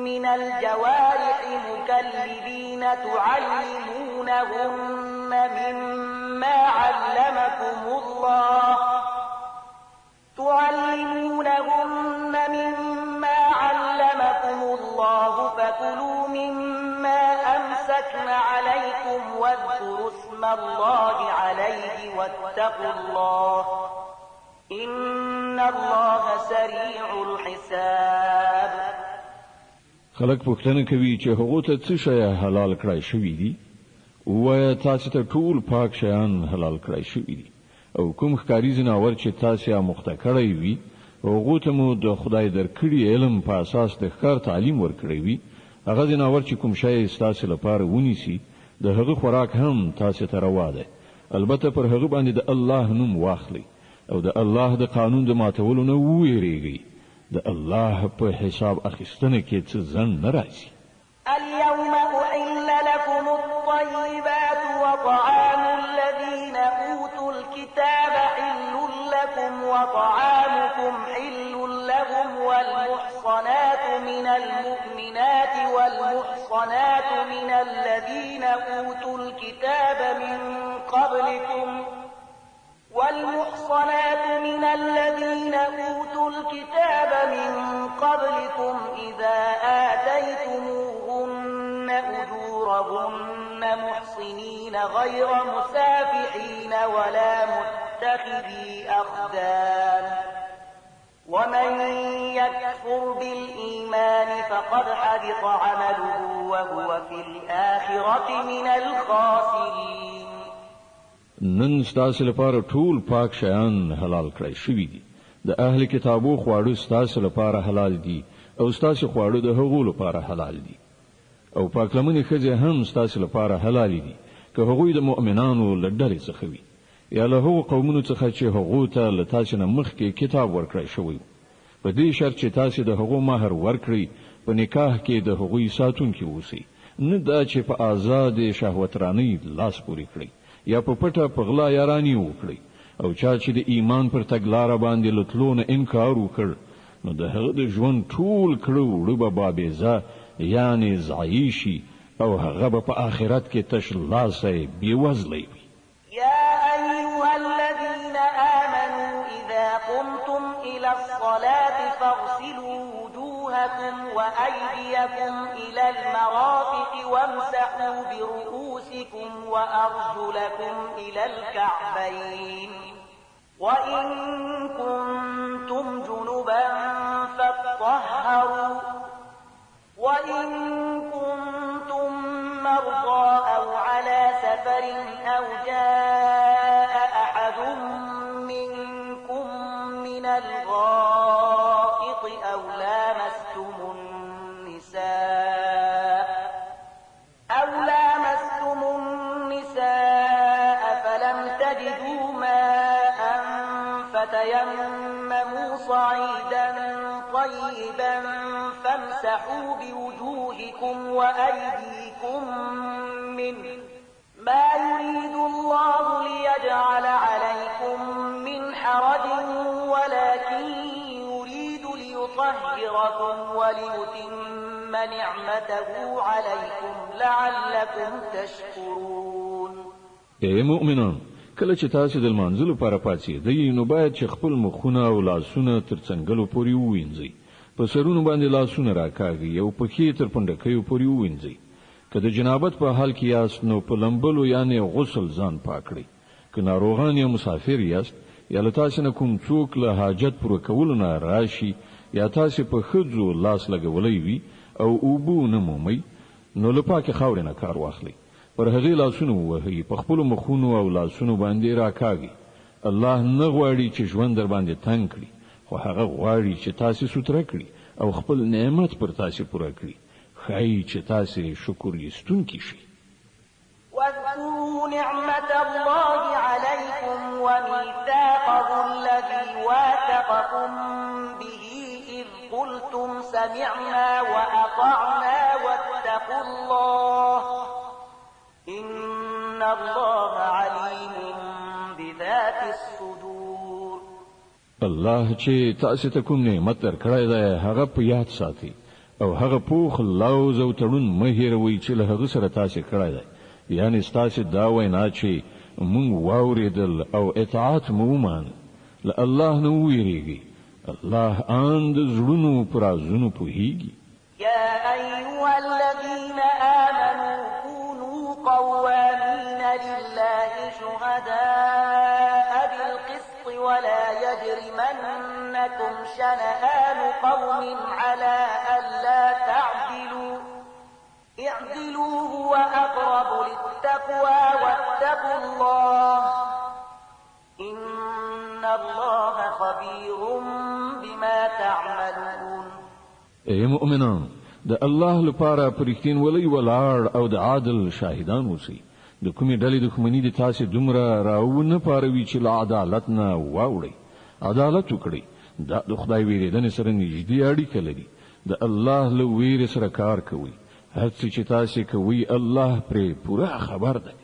من الجوارح مكلبين تعلمونهن مما علمكم الله فكلوا مما أمسكن عليكم واذكروا اسم الله عليه واتقوا الله إن الله سريع الحساب. خلق پوښتنه کوي چې هغه ته څه شی حلال کړای شوی دي، وایي تاسو ته ټول پاک شیان حلال کړای شوی دي، او کوم ښکاري ځناور چې تاسو یې مخته کړی وي هغه ته مو د خدای درکړي علم په اساس د ښکار تعلیم ورکړی وي. هغه ځناور چې کوم شی تاسو لپاره ونیسي د هغه خوراک هم تاسو ته روا ده، البته پر هغه باندې د الله نوم واخلي او د الله د قانون د ماتولو نه ویریږي د الله په حساب اخیستنه کې څه ځن نه راځي. اليوم أحل لكم الطيبات وطعام الذين أوتوا الكتاب حل لكم وطعامكم حل لهم والمحصنات من المؤمنات والمحصنات من الذين أوتوا الكتاب من قبلكم إذا آتيتموهن أجورهن محصنين غير مسافحين ولا متخذي أخدان ومن يكفر بالإيمان فقد حبط عمله وهو في الآخرة من الخاسرين. نن ستاسو لپاره ټول پاک شیان حلال کړی شوي دي. د اهل کتابو خواړه ستاسو لپاره حلال دي او ستاسو خواړه د هغو لپاره حلال دي او پاک لمنې ښځې هم ستاسو لپاره حلال دي که هغوی د مؤمنانو له ډلې څخه وي یا له هغو قومونو څخه چې هغو ته له تاسو نه مخکې کتاب ورکړی شوی په دې شرط چې تاسو د هغو مهر ورکړئ په نکاح کې د هغوی ساتونکي اوسئ نه دا چې په آزاد شهوترانۍ لاس پورې کړئ یا په پټه په غلا یاراني وکړئ او چا چې د ایمان پر تګلاره باندې لتلونه انکار وکړ نو د هغه د ژوند ټول کړو وړو به بابیزه یعنی ضایع شي او هغه به په آخرت کې تش لاسه بېوزلی وي. يا أيها الذين آمنوا إذا قمتم إلى الصلاة فاغسلوا وجوهكم وأيديكم إلى المرافق وامسحوا برؤوسكم وأرجلكم إلى الكعبين وإن كنتم جنبا فاطهروا وإن كنتم مرضى أو على سفر أو جاء أحد منكم من الغائط أو لامستم النساء فلم تجدوا ماء فتيمموا صعيدا طيبا فامسحوا بوجوهكم وأيديكم منه ما يريد الله ليجعل عليكم من حرج ولكن يريد ليطهركم وليتم نعمته عليكم لعلكم تشكرون. اے مؤمنان کله چې تاسو د لمانځلو لپاره پاتېږئ نو باید چې خپل مخونه او لاسونه تر څنګلو پورې ووینځئ په سرونو باندې لاسونه راکاږئ او پښې تر پنډکیو پورې ووینځئ که د جنابت په حال کې یاست نو په لمبلو یعنی غسل ځان پاک کړئ که ناروغان یا مسافر یاست یا له تاسو نه کوم څوک له حاجت پوره کولو نه راشي یا تاسو په ښځو لاس لګولی وي او اوبو نه مومئ نو له پاکې خاورې نه کار واخلئ پر هغې لاسونه ووهئ په خپلو مخونو او لاسونو باندې راکاږئ. الله نه غواړي چې ژوند در باندې تنګ کړي خو هغه غواړي چې تاسو ستره کړي او خپل نعمت پر تاسو پوره کړي ښایي چې تاسو شکر ایستونکي شئ. واذكروا نعمة الله عليكم وميثاقه الذي واثقكم به إذ قلتم سمعنا وأطعنا واتقوا الله إن الله عليم بذات الصدور. الله چې تاسو ته کوم نعمت درکړی دی هغه په یاد ساتئ او هغه پوخ لوز او تړون مه هېروئ چې له هغه سره تاسو کړی دی یعنی ستاسو دا وینا چې مونږ واورېدل او اطاعت مو ومان له الله نه وویریږئ الله ان د زړونو په رازونو پوهیږي. يا أيها الذين آمنوا كونوا قوامين لله شهداء بالقسط ولا يجرمنكم شنآن قوم على ألا تعدلوا اعدلوا هو أقرب للتقوى واتقوا الله إن الله خبير بما تعملون. اے مؤمنان د الله لپاره پرختین ولی ولاړ او د عادل شاهدان اوسئ د کومې ډلې دښمني دي تاسو دومره راونه پاروي چې له عدالت نه واوړي عدالت وکړي دا د خدای ویریدنې سره نږدې اړیکه لري د الله له ویرې سره کار کوي هر څه چې تاسو کوي الله پرې پوره خبر ده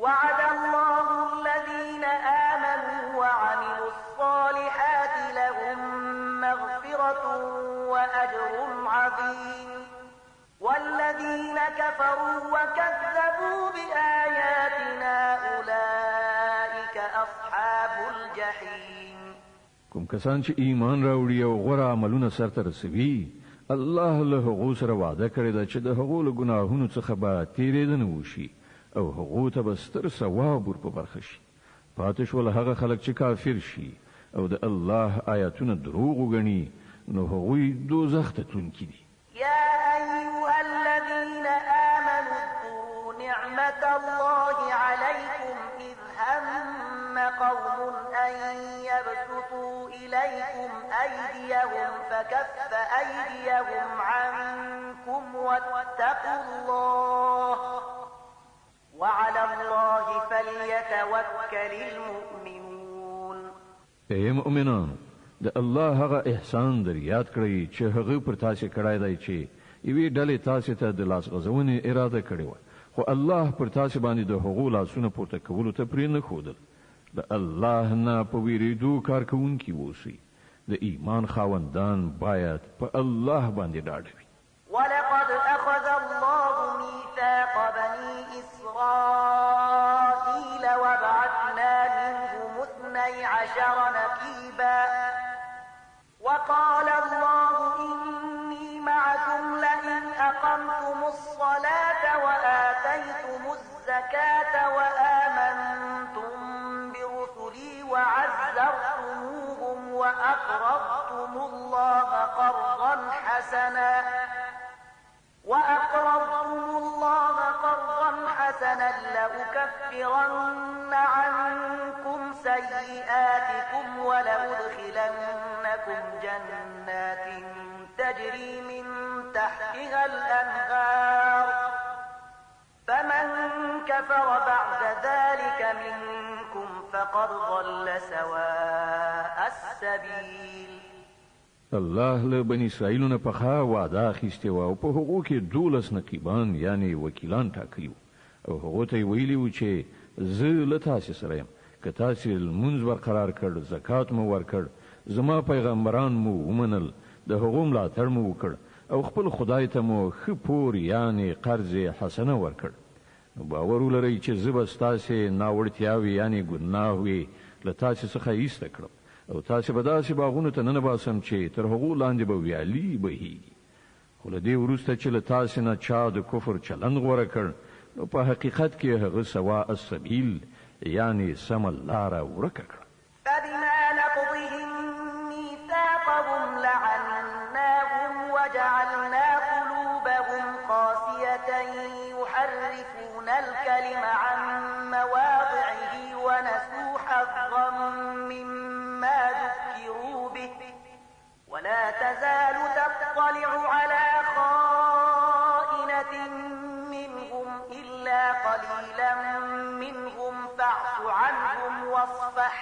وعد الله الذين آمنوا وعملوا الصالحات لهم مغفرة وأجر عظيم والذين كفروا وكذبوا بآياتنا أولئك أصحاب الجحيم کوم کسان چې ایمان راوړي او غوړه عملونه سرته رسوي الله له هغو سره وعده کړی ده چې د هغو له ګناهونو څخه به تیریدنه وشي او هغو ته به ستر ثواب ور په برخه شي پاتې شول هغه خلک چې کافر شي او د الله آیاتونه دروغ وګڼي نو هغوی دوزخ ته تلونکي دي يا أيها الذين آمنوا اذكروا نعمة الله عليكم إذ هم قوم أن يبسطوا إليكم أيديهم فكف أيديهم عنكم واتقوا الله وعلى الله فليتوكل المؤمنون اے مؤمنان د الله هغه احسان در یاد کړئ چې هغه پر تاسو کړای دی چې یوې ډلې تاسو ته د لاس غځونې اراده کړې و خو الله پر تاسو باندې د هغو لاسونه پورته کولو ته پرې نه ښودل د الله نه په ویریدو کار کوونکي اوسئ د ایمان خاوندان باید په الله باندې ډاډ وي ولقد أخذ الله ميثاق بني إسرائيل وبعثنا منهم 12 نقيبا وقال الله إني معكم لئن أقمتم الصلاة وآتيتم الزكاة وآمنتم برسلي وعزرتموهم وأقرضتم الله قرضا حسنا لأكفرن عنكم سيئاتكم ولأدخلنكم جنات تجري من تحتها الأنهار فمن كفر بعد ذلك منكم فقد ضل سواء السبيل الله له بنی اسرائیلونه په خا وعده اخیسته و او په هغو کې 12 نقیبان یعنی وکیلان ټاکلیو او هغه ته ویلی و چې زه له تاسو سره یم که تاسو المنځ برقرار کړ زکات مو ورکړ زما پیغمبران مو ومنل د هغو ملاتړ مو وکړ او خپل خدای ته مو خپور یعنی قرض حسنه ورکړ نو باور ولرئ چې زه به تاسو ناوړتیاوي یعنی ګناهوي له تاسو څخه ایسته کړم او تاسو به داسې باغونو ته نه باسم چې تر هغو لاندې به ویالي بهیږي خو له دې وروسته چې له تاسو نه چا د کفر چلند غوره کړ نو په حقیقت کې هغه سواء السبیل یعنی سم لاره ورکه کړه فبما نقضهم ميثاقهم لعناهم وجعلنا قلوبهم قاسية يحرفون الكلم عن مواضعه ونسوا حظا مما ذكروا به ولا تزال تطلع على خائنة منهم إلا قليلا منهم فاعف عنهم واصفح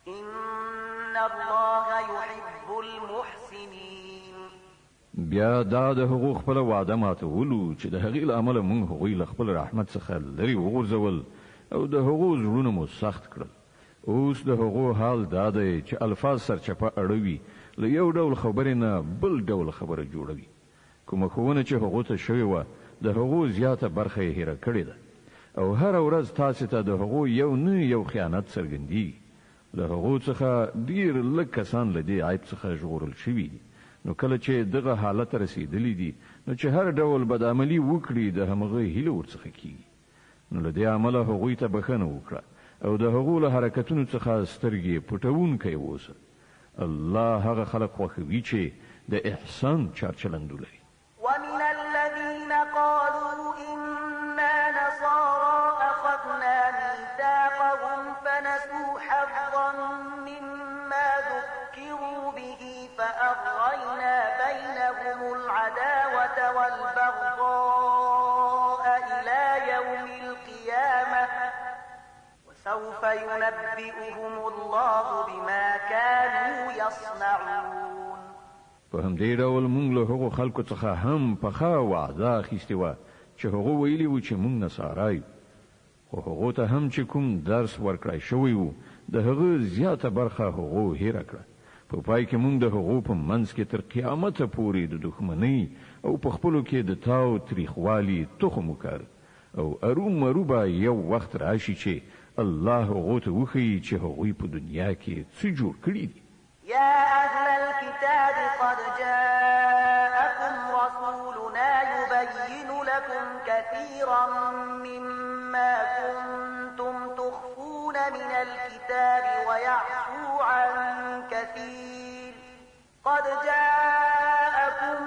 إن الله يحب المحسنين بیا دا د حقوق خپل وعده ماتولو چې د هغې له امله موږ هغوی له خپل رحمت څخه لرې وغورځول او د هغو زړونه مو سخت کړل اوس د هغو حال دا دی چې الفاظ سرچپه اړوي له یو ډول خبرې نه بل ډول خبره جوړوي کومه ښوونه چې هغو ته شوې وه د هغو زیاته برخه یې هیره کړې ده او هره ورځ تاسو ته د هغو یو نه یو خیانت څرګندېږي له هغو څخه ډېر لږ کسان له دې عیب څخه ژغورل شوي دي نو کله چې دغه حالت رسیدلی دي نو چې هر ډول بدعملي وکړي د همغه هیله ورڅخه کیږي نو له دې عمله هغوی ته بخښنه وکړه او د هغو له حرکتونو څخه سترګې پټونکی اوسه الله هغه خلق خوښوي چې د احسان چارچلند لري ومن الذين قالوا إنا نصارى أخذنا ميثاقهم فنسوا حظا مما ذكروا به فأغرينا بينهم العداوة والبغضاء إلى يوم القيامة سوف ينبئهم الله بما كانوا يصنعون. په همدې ډول موږ له هغو خلکو څخه هم پخا وعده اخیستې وه چې هغه ویلي وو چې موږ نصارای خو هغه ته هم چې کوم درس ورکړای شوی وو د هغه زیاته برخه هغه هېره کړه. په پای کې موږ د هغو په منځ کې تر قیامته پورې د دښمنۍ او په خپلو کې د تاو تریخوالي تخم وکړ او ارومرو به یو وخت راشي چې الله هغه ته وښیي چې هغوی په دنیا کې څه جوړ کړي دي. يا أهل الكتاب قد جاءكم رسولنا يبين لكم كثيرا مما كنتم تخفون من الكتاب ويعفو عن كثير قد جاءكم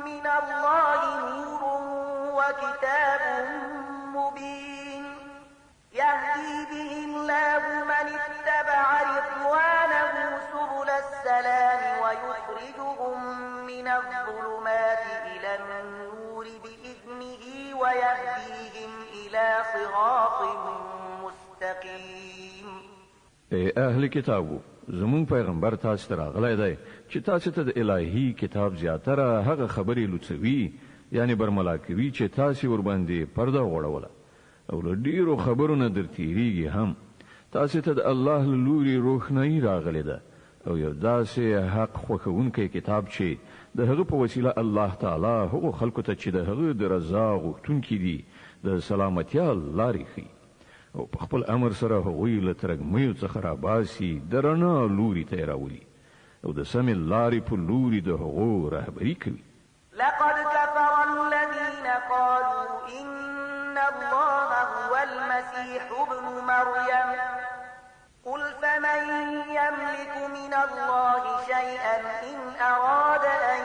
من الله نور وكتاب مبين يهدي به الله من اتبع رضوانه سبل السلام ويخرجهم من الظلمات إلى النور بإذنه ويهديهم إلى صراط مستقيم. اے اهل کتابو زمون پیغمبر تاسو ته راغلی دی چې تاسو ته د الهي کتاب زیاتره هغه خبرې لوڅوي یعنی برملا کوي چې تاسو ور باندې پرده غوړوله او له ډیرو خبرونو درتیریږي هم. تاسو ته د الله له لوري روښنايي راغلی ده او یو داسې حق خوښونکی کتاب چې د هغه په وسیله الله تعالی هغو خلکو ته چې د هغه د رضا غوښتونکي دي د سلامتیا لارې ښیي او په خپل امر سره هغوی له ترږمیو څخه راباسي د رڼا لوري ته یې راولي او د سمې لارې په لوري د هغو رهبري کوي. لقد كفر الذين قالوا إن الله هو المسيح ابن مريم قل فمن يملك من الله شيئا إن أراد أن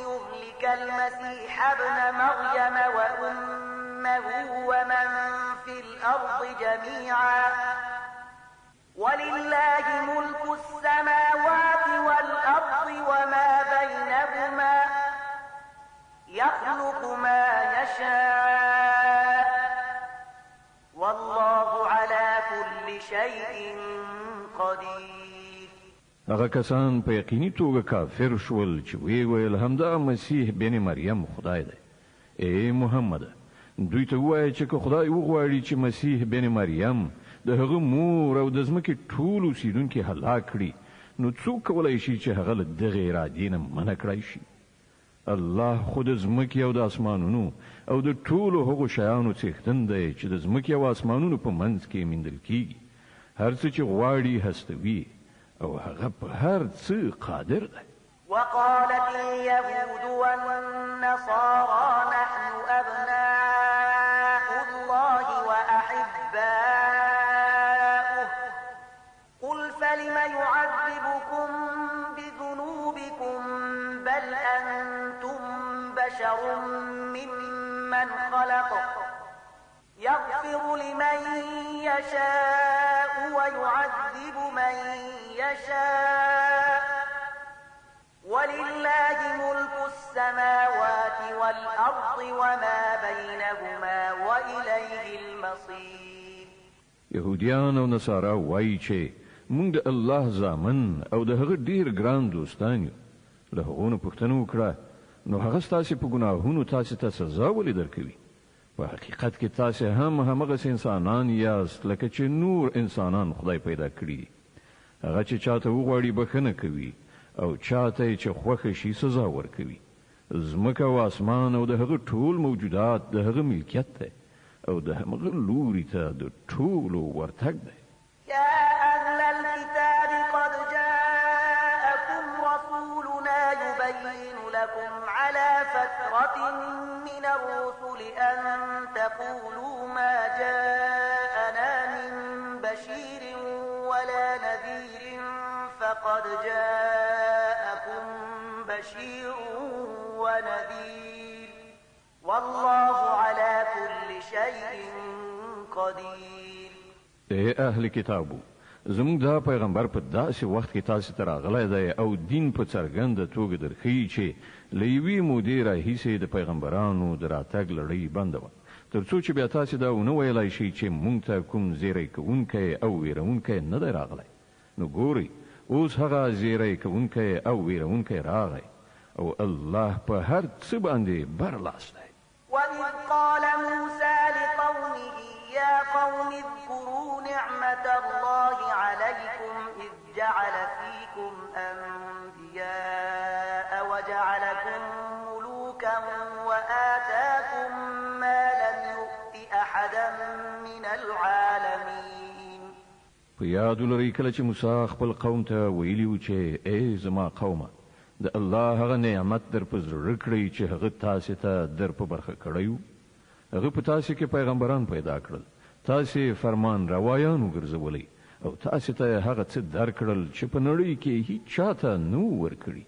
يهلك المسيح ابن مريم وأمه ومن في الأرض جميعا ولله ملك السماوات والأرض وما بينهما يخلق ما يشاء والله على كل شيء قدير. هغه کسان په یقیني توګه کافر شول چې وی ویل همدا مسیح بن مریم خدای دی. اے محمد دوی ته وایي چې خدای وغواړي چې مسیح بن مریم د هغه مور او د ځمکې ټول اوسیدونکي هلاک کړي نو څوک کولای شي چې هغه له دغه ارادې نه منع کړی شي؟ الله خود ځمکې او د اسمانونو او د ټولو هغو شیانو څښتن دی چې د ځمکې او اسمانونو په منځ کې میندل کیږي. هر څه چې غواړي هستوي او هغه په هر څه قادر دی. وقالت اليهود والنصارى نحن أبناء الله وأحباؤه قل فلم يعذبكم بذنوبكم بل أنتم بشر ممن خلق يغفر لمن يشاء ويعذب من يشاء ولله ملك السماوات والأرض وما بينهما وإليه المصير. يهوديان او نصارا وایي چې موږ د الله زامن او د هغه ډیر ګران دوستان یو. له هغونو پوښتنه وکړه نو هغه ستاسو په ګناهونو تاسو ته سزا ولې درکوي؟ په حقیقت کې تاسو هم همغه انسانان یاست لکه چې نور انسانان خدای پیدا کړی. هغه چې چاته وغواړي بخنه کوي او چاته چې خوښ شي سزا ورکوي. ځمکه او اسمان او د هغه ټول موجودات د هغه ملکیت دی او د هغه لوري ته د ټولو ورتګ دی. يا أهل الكتاب قد جاءكم رسولنا يبين لكم على فترة من الرسل أن تقولوا ما جاءنا من بشير ولا نذير فقد جاءكم بشير ونذير والله على كل شيء قدير. اے اهل کتابو زموږ دا پیغمبر په داسې وخت کې تاسو ته راغلی دی او دین په څرګنده توګه درښیي چې له یوې مودې راهیسې د پیغمبرانو د راتګ لړۍ بنده وه. تر څو چې بیا تاسو دا ونه ویلای شي چې مونږ ته کوم زیری کوونکی او ویرونکی نه دی راغلی نو ګوري اوس هغه زیری کوونکی او ویرونکی راغی او الله په هر څه باندې برلاس دی. وَإِذْ قَالَ مُوسَى لِقَوْمِهِ يَا قَوْمِ اذْكُرُوا نِعْمَةَ اللَّهِ عَلَيْكُمْ إِذْ جَعَلَ فِيكُمْ أَنْبِيَاءَ وَجَعَلَكُمْ مُلُوكًا وَآتَاكُمْ مَا لَمْ يُؤْتِ أَحَدًا مِنَ الْعَالَمِينَ. په یاد ولرئ کله چې موسی خپل قوم ته ویلي و چې ای زما قومه د الله هغه نعمت در په زړه کړئ چې هغه تاسو ته در په برخه کړی و. هغه په تاسو کې پیغمبران پیدا کړل، تاسو فرمان روایان وګرځولئ او تاسو ته هغه څه درکړل چې په نړۍ کې هیڅ چاته نو ورکړي.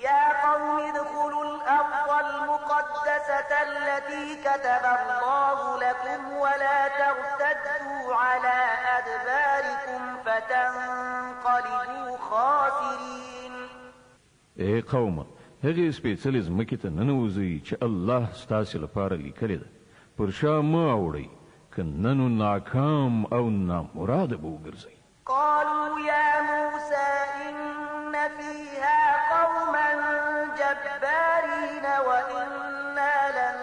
يا قوم ادخلوا الأرض المقدسة التي كتب الله لكم ولا ترتدوا على أدباركم فتنقلبوا خاسرين. ای قومه هغه سپېڅلې ځمکې ته ننوځئ چې الله ستاسو لپاره لیکلې ده، پر شا مه اوړئ که نه نو ناکام او نامراده به وګرځئ. قالوا يا موسى إن فيها قوما جبارين وإنا لن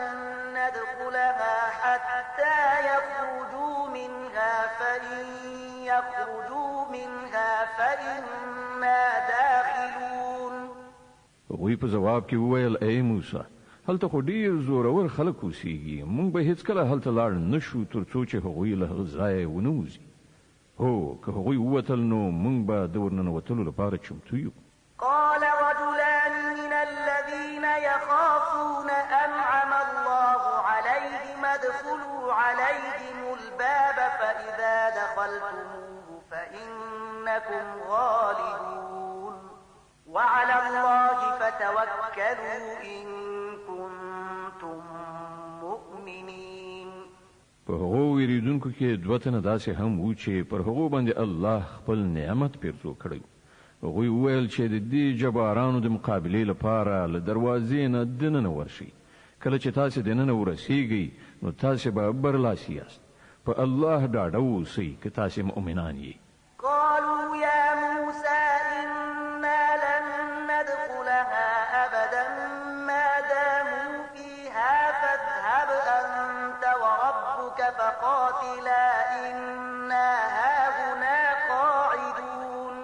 ندخلها حتى يخرجوا منها فإن يخرجوا منها فإنا داخلون. وی په جواب کې وویل ای موسی هلته خو ډیر زورور خلک اوسېږي، موږ به هیڅکله هلته لاړ نشو تر څو چې هغوی له هغه ځایه ونه وځي. هو که هغوی ووتل نو موږ به د ورننوتلو لپاره چمتو یو. قال رجلان من الذين يخافون أنعم الله عليهم ادخلوا عليهم الباب فإذا دخلتموه فإنكم غالبون وعلى الله فتوكلوا إن كنتم مؤمنين. په هغو ویریدونکو کې دوه تنه داسې هم وو چې پر هغو باندې الله خپل نعمت پیرزو کړی. هغوی وویل چې د دې جبارانو د مقابلې لپاره له دروازې نه دننه ورشي. کله چې تاسو دننه ورسیږئ نو تاسو به برلاسي یاست. په الله ډاډه اوسئ که تاسو مؤمنان یئ. قالوا يا موسى إنا لن ندخلها أبدا ما داموا فيها فاذهب أنت وربك فقاتلا إنا هاهنا قاعدون.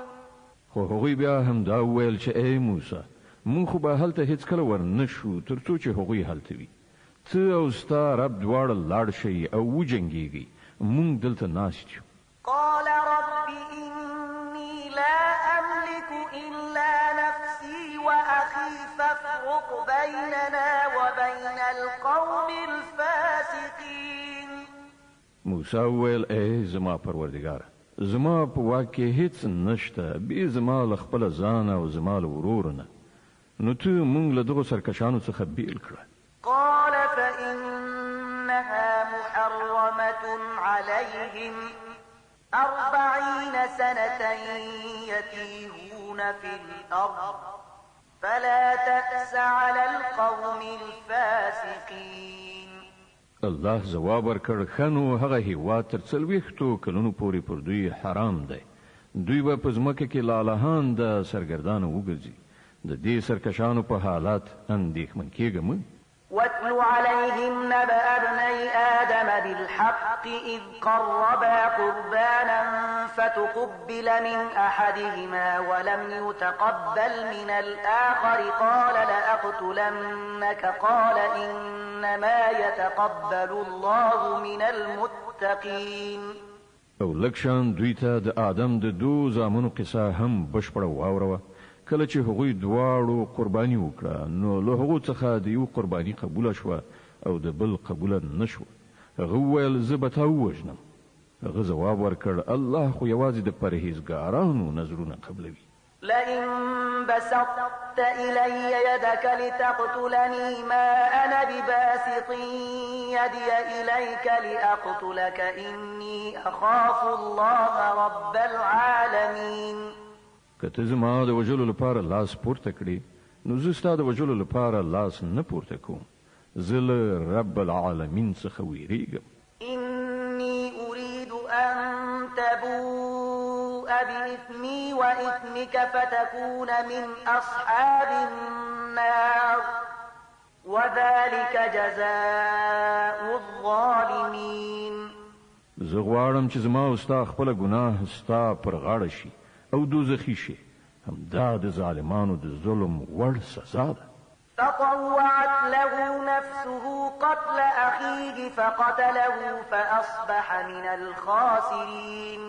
خو هغوی بیا هم دا وویل چې ای موسی مونږ خو به هلته هیڅکله ورنشو تر څو چې هغوی هلته وي. ته او ستا رب دواړه لاړ شئ او وجنګېږئ، مونږ دلته ناست یو. قال رب إني لا أملك إلا نفسي وأخي فافرق بيننا وبين القوم الفاسقين. موسی وویل ای زما پروردګاره زما په واک کې هیڅ نشته بې زما له خپل ځان او زما له ورور نه، نو ته مونږ له دغو سرکشانو څخه بیل کړه. قال فإنها محرمة عليهم 40 سنة يتيهون في الأرض فلا تأس على القوم الفاسقين. الله جواب ورکړ خنو هغه هیواد تر 40 کلونو پورې پر دوی حرام دی. دوی به په ځمکه کې لالهان د سرګردانه وګرځي. د دې سرکشانو په حالات اندېښمن کېږه مه. واتل عليهم نبأ ابني آدم بالحق إذ قربا قربانا فتقبل من أحدهما ولم يتقبل من الآخر قال لأقتلنك قال إنما يتقبل الله من المتقين. او لکشان دوی ته د آدم د دو زامنو قصه هم بشپړه واوروه. کله چې هغوی دواړو قرباني وکړه نو له هغو څخه د یو قرباني قبوله شوه او د بل قبوله نشوه. هغه وویل زه به تا ووژنم. هغه ځواب ورکړ الله خو یوازې د پرهیزګارانو نظرونه قبلوي. لئن بسطت إلي يدك لتقتلني ما أنا بباسط يدي إليك لأقتلك إني أخاف الله رب العالمين. که ته زما د وژلو لپاره لاس پورته کړې نو زه ستا د وژلو لپاره لاس نه پورته کوم، زه له رب العالمین څخه ویریږم. إني أريد أن تبوء بإثمي وإثمك فتكون من أصحاب النار وذلك جزاء الظالمين. زه غواړم چې زما او ستا خپله ګناه ستا پر غاړه شي او دوزخي شي. همدا د ظالمانو د ظلم وړ سزا ده. فطوعت له نفسه قتل أخيه فقتله فأصبح من الخاسرين.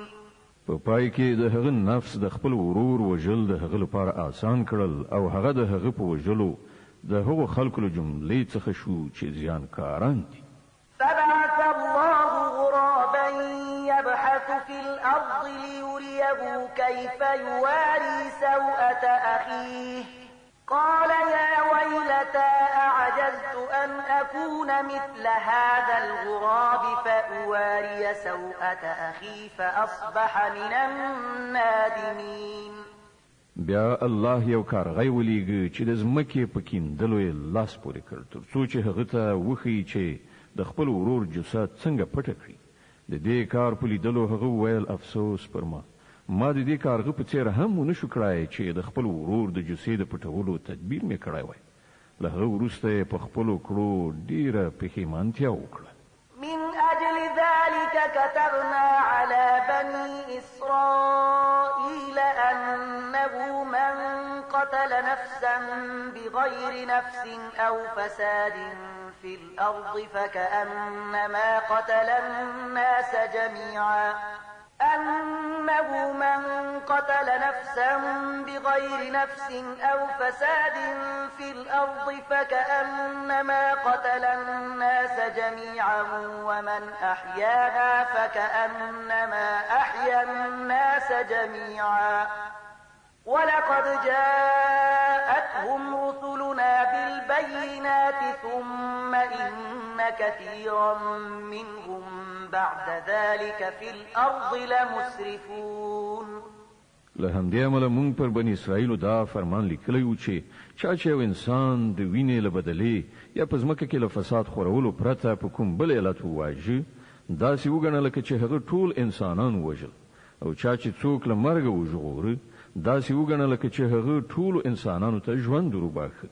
په پای کې د هغه نفس د خپل ورور وژل د هغه لپاره آسان کړل او هغه د هغه په وژلو د هغو خلکو له جملې څخه شو چې زیانکاران دي. فبعث الله غرابا يبحث في الأرض ليريه كيف يواري سوءة أخيه قال يا ويلتى أعجزت أن أكون مثل هذا الغراب فأواري سوءة أخي فأصبح من النادمين. بیا الله یو کارغی ولیږي چې د ځمکې په کیندلو یې لاس پورې کړ تر څو چې هغه ته وښیي چې د خپل ورور جسد څنګه پټه کړي. د دې کار په لیدلو هغه وویل افسوس پر ما د دې کارغه په څیر هم ونه شو کړای چې د خپل ورور د جسد د پټولو تدبیر مې کړی وای. له هغه وروسته په خپلو کړو ډیره پښیمانتیا وکړه. من أجل ذلك كتبنا على بني إسرائيل أنه من قتل نفسا بغير نفس أو فساد في الأرض فكأنما قتل الناس جميعا أنه من قتل نفسا بغير نفس أو فساد في الأرض فكأنما قتل الناس جميعا ومن أحياها فكأنما أحيا الناس جميعا ولقد جاءتهم رسلنا بالبينات ثم إن كثيرا منهم بعد ذلك في الأرض لمسرفون. له همدې امله مونږ پر بني اسرائیلو دا فرمان لیکلی و چې چا چې یو انسان د وینې له بدلې یا په ځمکه کې له فساد خورولو پرته په کوم بل علت وواژه داسې وګڼه لکه چې هغه ټول انسانان وژل او چا چې څوک له مرګه وژغوره داسې وګڼه لکه چې هغه ټول انسانانو ته ژوند وروباښه.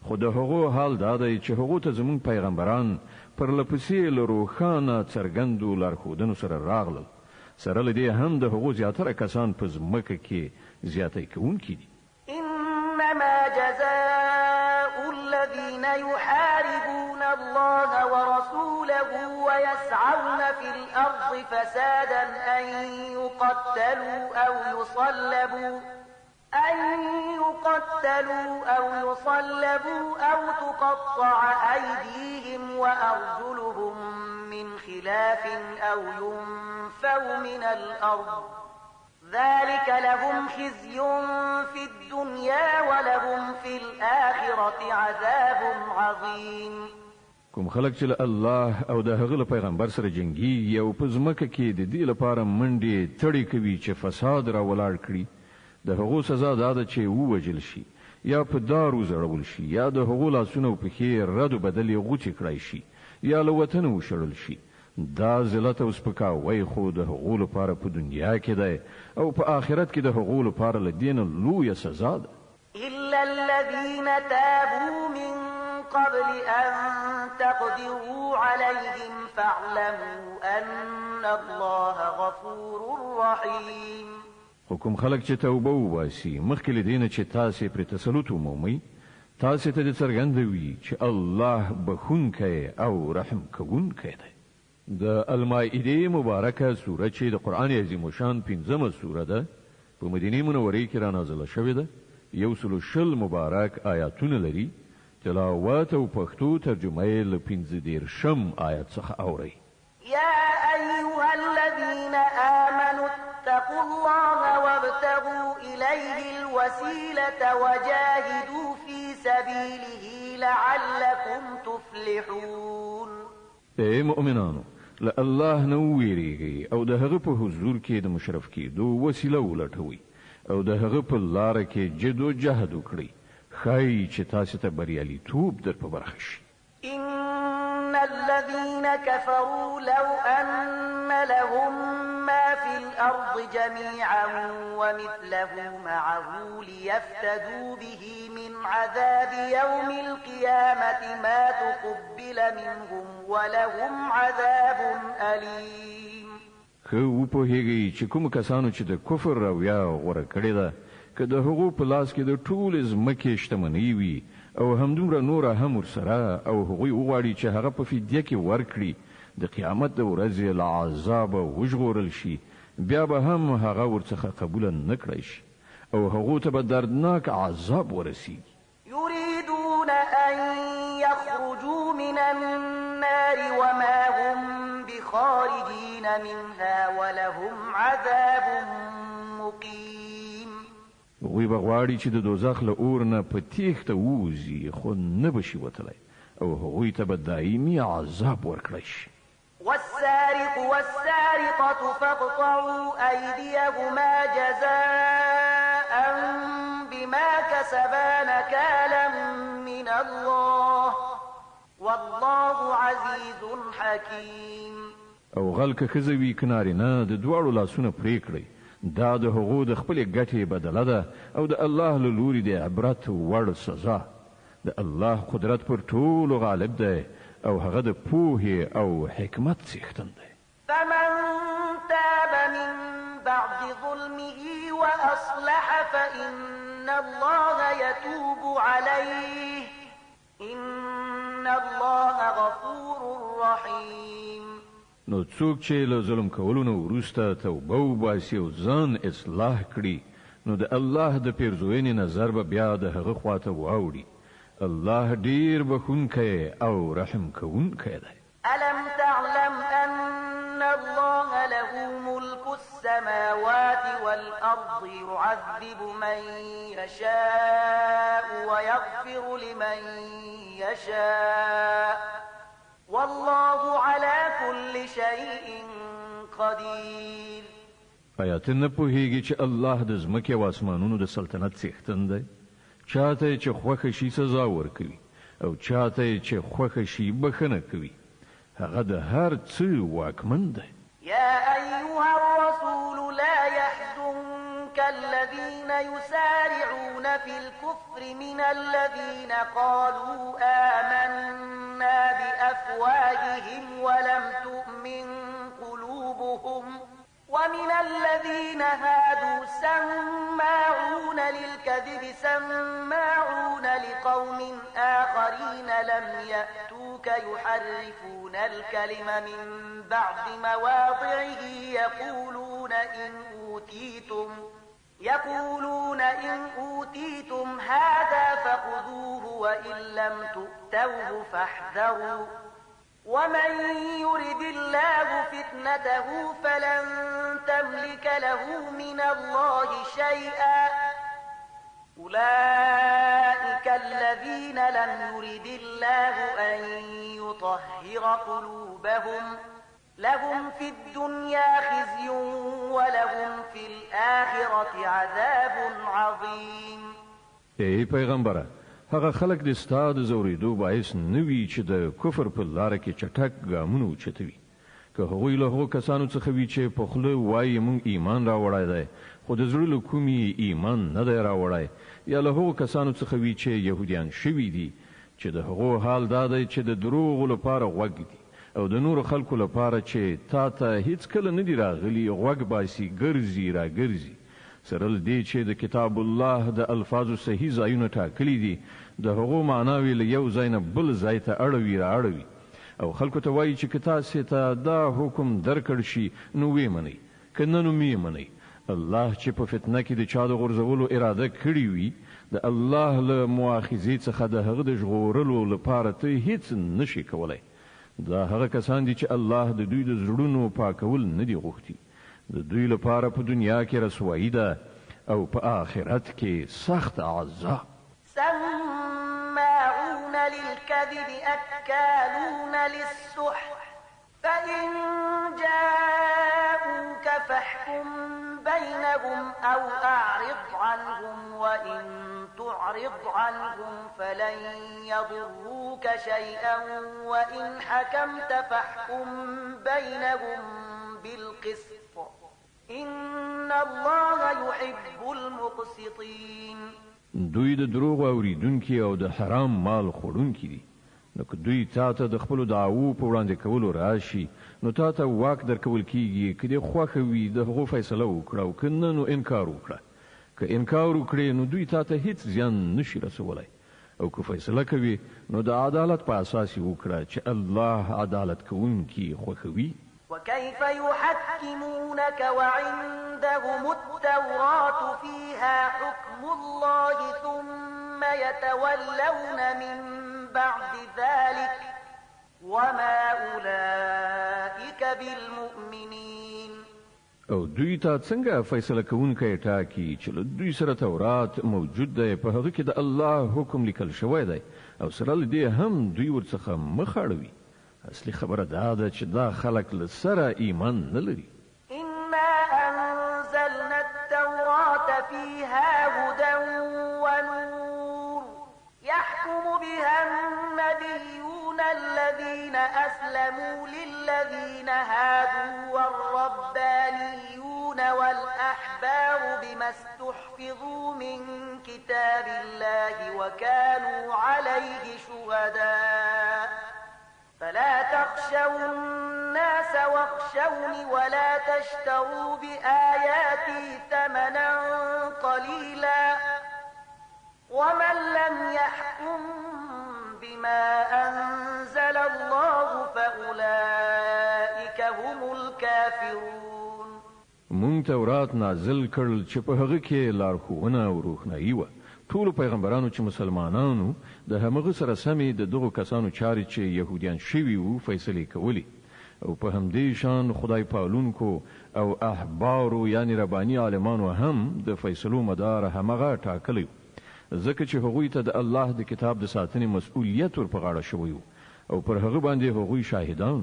خو د هغو حال دا دی چې هغو ته زموږ پیغمبران پر لپسې له روښانه څرګندو لارښودنو سره راغلل. سره له دې هم د هغو زیاتره کسان په ځمکه کې زیاتی کوونکي دي. إنما جزاء الذين يحاربون الله ورسوله ويسعون في الأرض فسادا أن يقتلوا أو يصلبوا أو تقطع أيديهم وأرجلهم من خلاف أو ينفوا من الأرض ذلك لهم خزي في الدنيا ولهم في الآخرة عذاب عظيم. کوم خلک چې الله او د هغه پیغمبر سره جنگي او په ځمکه کې د دې لپاره منډې تړي کوي چې فساد را ولاړ کړي د هغو سزا ده چې ووجل شي یا په دارو زړول شي یا د هغو لاسونه او پښې رد بدلې غوچې کړای شي یا له وطن وشړل شي. دا ذلت او سپکاوی خو د هغو لپاره په دنیا کې ده او په آخرت کې د هغو لپاره له دین لویه سزا ده. إلا الذين تابوا من قبل أن تقدروا عليهم فاعلموا أن الله غفور رحيم. حکم خلق چې توبه وباسي مخکې له دینه چې تاسې پر تسلط ومومئ تاسې ته د څرګندوي چې الله بخونکی او رحم کوونکی دی. د المائده مبارکه سوره چې د قرآن عظیم شان 15مه سوره ده په مدینه منوره کې را نازله شوې ده. 120 مبارک آیاتونه لري. تلاوت او پښتو ترجمه یې له 15 آیت څخه اورئ. يا أيها الذين آمنوا اتقوا الله وابتغوا إليه الوسيلة وجاهدوا في سبيله لعلكم تفلحون. اے مؤمنانو له الله نو ویریږئ او د هغه په حضور کې د مشرف کېدو وسیله ولټوئ او د هغه په لاره کې جد او جهد وکړئ ښایي چې تاسو ته بریالیتوب در په برخه شي. كفروا لو أن لهم ما في الأرض جميعا ومثله معه ليفتدوا به من عذاب يوم القيامة ما تقبل منهم ولهم عذاب أليم. خو په هیږي چې کوم کسانو چې د کفر رویا غوړه کړې ده که د هغو په لاس کې د ټول ځمکې شتمنۍ وي او همدومره نوره هم ورسره او هغوی وغواړي چې هغه په فدیه کې ورکړي د قیامت د ورځې له عذابه وژغورل شي بیا به هم هغه ورڅخه قبوله نه کړی شي او هغو ته به دردناک عذاب ورسیږي. يريدون أن يخرجوا من النار وما هم بخارجين منها ولهم عذاب مقيم. هغوی به غواړي چې د دوزخ له اور نه په تیښته ووځي خو نه به شي وتلی او هغوی ته به دایمي عذاب ورکړی شي. والسارق والسارقة فاقطعوا أيديهما جزاء بما كسبا نكالا من الله والله عزيز حكيم. او غل که ښځه وي که نارینه د دواړو لاسونه پرې کړئ دا د هغو د خپلې ګټې بدله ده او د الله له لوري د عبرت وړ سزا. د الله قدرت پر ټولو غالب دی او هغه د پوهې او حکمت څښتن دی. فمن تاب من بعد ظلمه وأصلح فإن الله يتوب عليه إن الله غفور رحيم. نو څوک چې له ظلم کولو نه وروسته توبه وباسي او ځان اصلاح کړي نو د الله د پیرزوینې نظر به بیا د هغه خواته واوړي. الله ډیر بخونکی او رحم کوونکی دی. ألم تعلم أن الله له ملك السماوات والأرض يعذب من يشاء ويغفر لمن يشاء والله على كل شيء قدير. آیات نه پوهیږي چې الله د ځمکې او اسمانونو د سلطنت څښتن دی. چاته چې خوښه شي سزا ورکوي او چاته چې خوښه شي بخښنه کوي. هغه د هر څه واکمن دی. يا أيها الرسول لا يحزنك الذين يسارعون في الكفر من الذين قالوا آمنا بأفواههم ولم تؤمن قلوبهم ومن الذين هادوا سماعون للكذب سماعون لقوم آخرين لم يأتوك يحرفون الكلم من بعد مواضعه يقولون إن أوتيتم هذا فخذوه وإن لم تؤتوه فاحذروا ومن يرد الله فتنته فلن تملك له من الله شيئا أولئك الذين لم يرد الله أن يطهر قلوبهم لهم في الدنيا خزي ولهم في الآخرة عذاب عظيم. ای پیغمبره هغه خلک د ستاد زوریدو باعث نوي چې د کفر په لار کې چټک ګامونه اوچتوي. که هغوی له هغو کسانو څخه وي چې په خوله وایي مونږ ایمان راوړی دی خو د زړه له کومې ایمان نه دی راوړی یا له هغو کسانو څخه وي چې یهودیان شوي دي چې د هغو حال دا دی چې د دروغو لپاره غوږ دي او د نورو خلکو لپاره چې تا ته هیڅ کله نه دي راغلي غوږ باسي ګرځي را ګرځي سره له دې چې د کتاب الله د الفاظو صحیح ځایونه ټاکلي دي د هغو معناوې له یو ځای نه بل ځای ته اړوي را اړوي او خلکو ته وایي چې که تاسې ته دا حکم درکړ شي نو ویې منئ که نه نو مې منئ. الله چې په فتنه کې د چا د غورځولو اراده کړې وي د الله له مؤاخذې څخه د هغه د ژغورلو لپاره ته هیڅ نشي کولی. دا هغه کسان دي چې الله د دوی د زړونو پاکول نه دي غوښتي. د دوی لپاره په دنیا کې رسوایی ده او په آخرت کې سخت عذاب. سماعون للكذب أكالون للسحت فإن جاءوك فاحكم بينهم أو أعرض عنهم وإن تعرض عنهم فلن يضروك شيئا وإن حكمت فاحكم بينهم بالقسط إن الله يحب المقسطين. دوی د دروغ اوریدونکي او د حرام مال خوړونکي دي. نو که دوی تاته د خپل دعوو په وړاندې کولو راشي نو تاته واک درکول کیږي که دې خوښه وي د هغو فیصله وکړه او که نه نو انکار وکړه. که انکار وکړې نو دوی تاته هیڅ زیان نشي رسولی او که فیصله کوي نو د عدالت په اساس وکړه چې الله عدالت کوونکي خوښوي. وكيف يحكمونك وعندهم التوراة فيها حكم الله ثم يتولون من بعد ذلك وما أولئك بالمؤمنين. او دوی ته څنګه فیصله کوونکی ټاکي چې له دوی سره تورات موجود دی په هغه کې د الله حکم لیکل شوی دی او سره له دې هم دوی ورڅخه مخ اړوي. اصلي خبره دا ده چې دا خلک له سره ایمان نه لري. إنا أنزلنا التوراة فيها هدى ونور يحكم بها النبيون الذين أسلموا للذين هادوا والربانيون والأحبار بما استحفظوا من كتاب الله وكانوا عليه شهداء فلا تخشوا الناس واخشوني ولا تشتروا بآياتي ثمنا قليلا ومن لم يحكم بما أنزل الله فأولئك هم الكافرون. مونږ تورات نازل کړل چې په هغه کې لارښوونه او روښنايي وه. ټولو پیغمبرانو چې مسلمانانو د همغه سره سمې د دغو کسانو چارې چې يهوديان شوي وو فیصلې کولې او په همدې شان خدای پالونکو او احبارو یعنی رباني عالمانو هم د فیصلو مدار همغه ټاکلی ځکه چې هغوی ته د الله د کتاب د ساتنې مسؤلیت ور په غاړه شوی او پر هغه باندې هغوی شاهدان.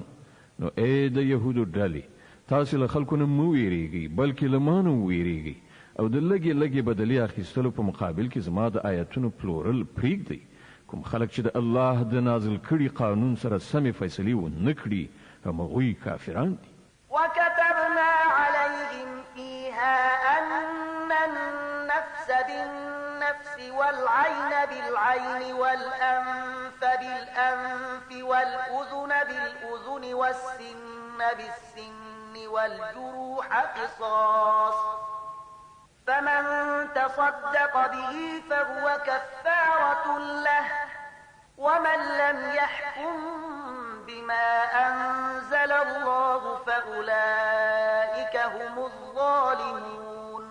نو اې د يهودو ډلې تاسو له خلکو نه مو ویریږئ بلکې له ما نه ویریږئ او د لګي لګي بدلی اخیستلو په مقابل کې زما د آیتونو پلورل پریږدي. کوم خلک چې د الله د نازل کړي قانون سره سمې فیصلې ونه کړي همغوی کافران دي. وكتبنا عليهم فيها أن النفس بالنفس والعين بالعين والأنف بالأنف والأذن بالأذن والسن بالسن والجروح قصاص فمن تصدق به فهو كفارة له ومن لم يحكم بما أنزل الله فأولئك هم الظالمون.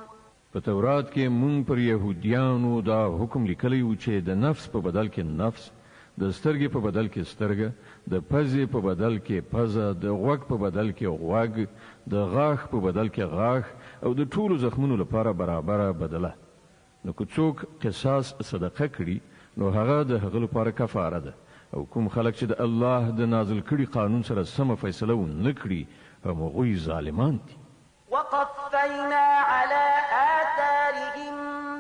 په تورات کې مونږ پر يهوديانو دا حکم لیکلی و چې د نفس په بدل کې نفس، د سترګې په بدل کې سترګه، د پزې په بدل کې پزه، د غوږ په بدل کې غوږ، د غاښ په بدل کې غاښ او د ټولو زخمونو لپاره برابره بدله. نو که څوک قصاص صدقه کړي نو هغه د هغه لپاره کفاره ده او کوم خلک چې د الله د نازل کړي قانون سره سمه فیصله ونه کړي همغوی ظالمان دي. وقفينا على آثارهم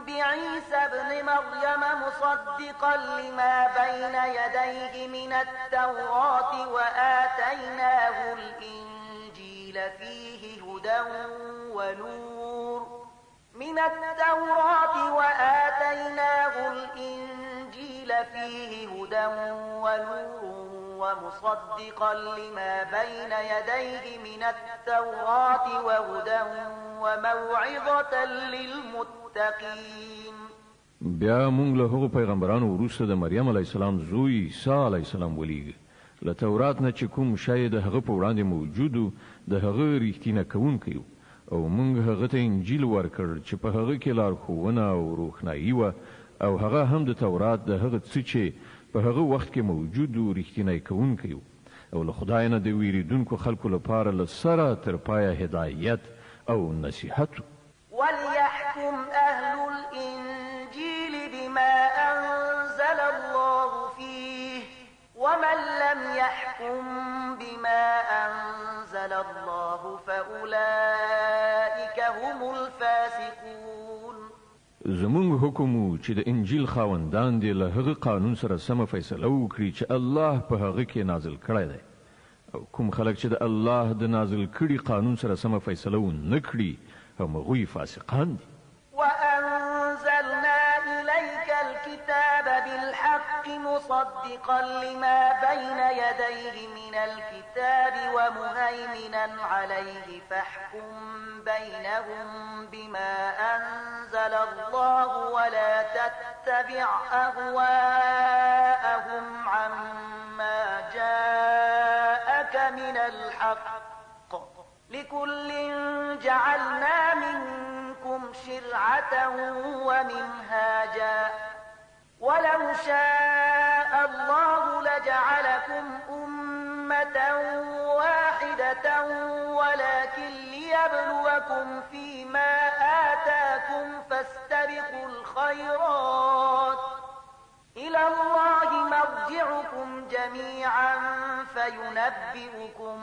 بعيسى ابن مريم مصدقا لما بين يديه من التوراة وآتيناه الإنجيل فيه هدى ونور من التوراة وآتيناه الإنجيل فيه هدى ونور ومصدقا لما بين يديه من التوراة وهدى وموعظة للمتقين. بیا مونږ له هغو پیغمبرانو وروسته د مریم علیه السلام زوی عیسی علیه السلام ولیږه. له تورات نه چې کوم شی د هغه په وړاندې موجود د هغه ریښتینه کوونکی او مونږ هغه ته انجیل ورکړ چې په هغه کې لارښوونه او روښنايي وه او هغه هم د تورات د هغه څه چې په هغه وخت کې موجود و ریښتینی کوونکی او له خدای نه د ویریدونکو خلکو لپاره له سره تر پایه هدایت او نصیحت. وليحكم أهل الإنجيل بما أنزل الله فيه ومن لم يحكم بما أنزل الله فأولئك هم الفاسقون. زمونږ حکم و چې د انجیل خاوندان دې له هغه قانون سره سمه فیصله وکړي چې الله په هغه کې نازل کړی دی او کوم خلک چې د الله د نازل کړي قانون سره سمه فیصله ونه کړي همغوی فاسقان دي. وأنزلنا إليك الكتاب بالحق مصدقا لما بين يديه من الكتاب ومهيمنا عليه فاحكم بينهم بما أنزل الله ولا تتبع أهواءهم عما جاءك من الحق لكل جعلنا منكم شرعة ومنهاجا ولو شاء الله لجعلكم أمة واحدة ولكن ليبلوكم فيما آتاكم فاستبقوا الخيرات إلى الله مرجعكم جميعا فينبئكم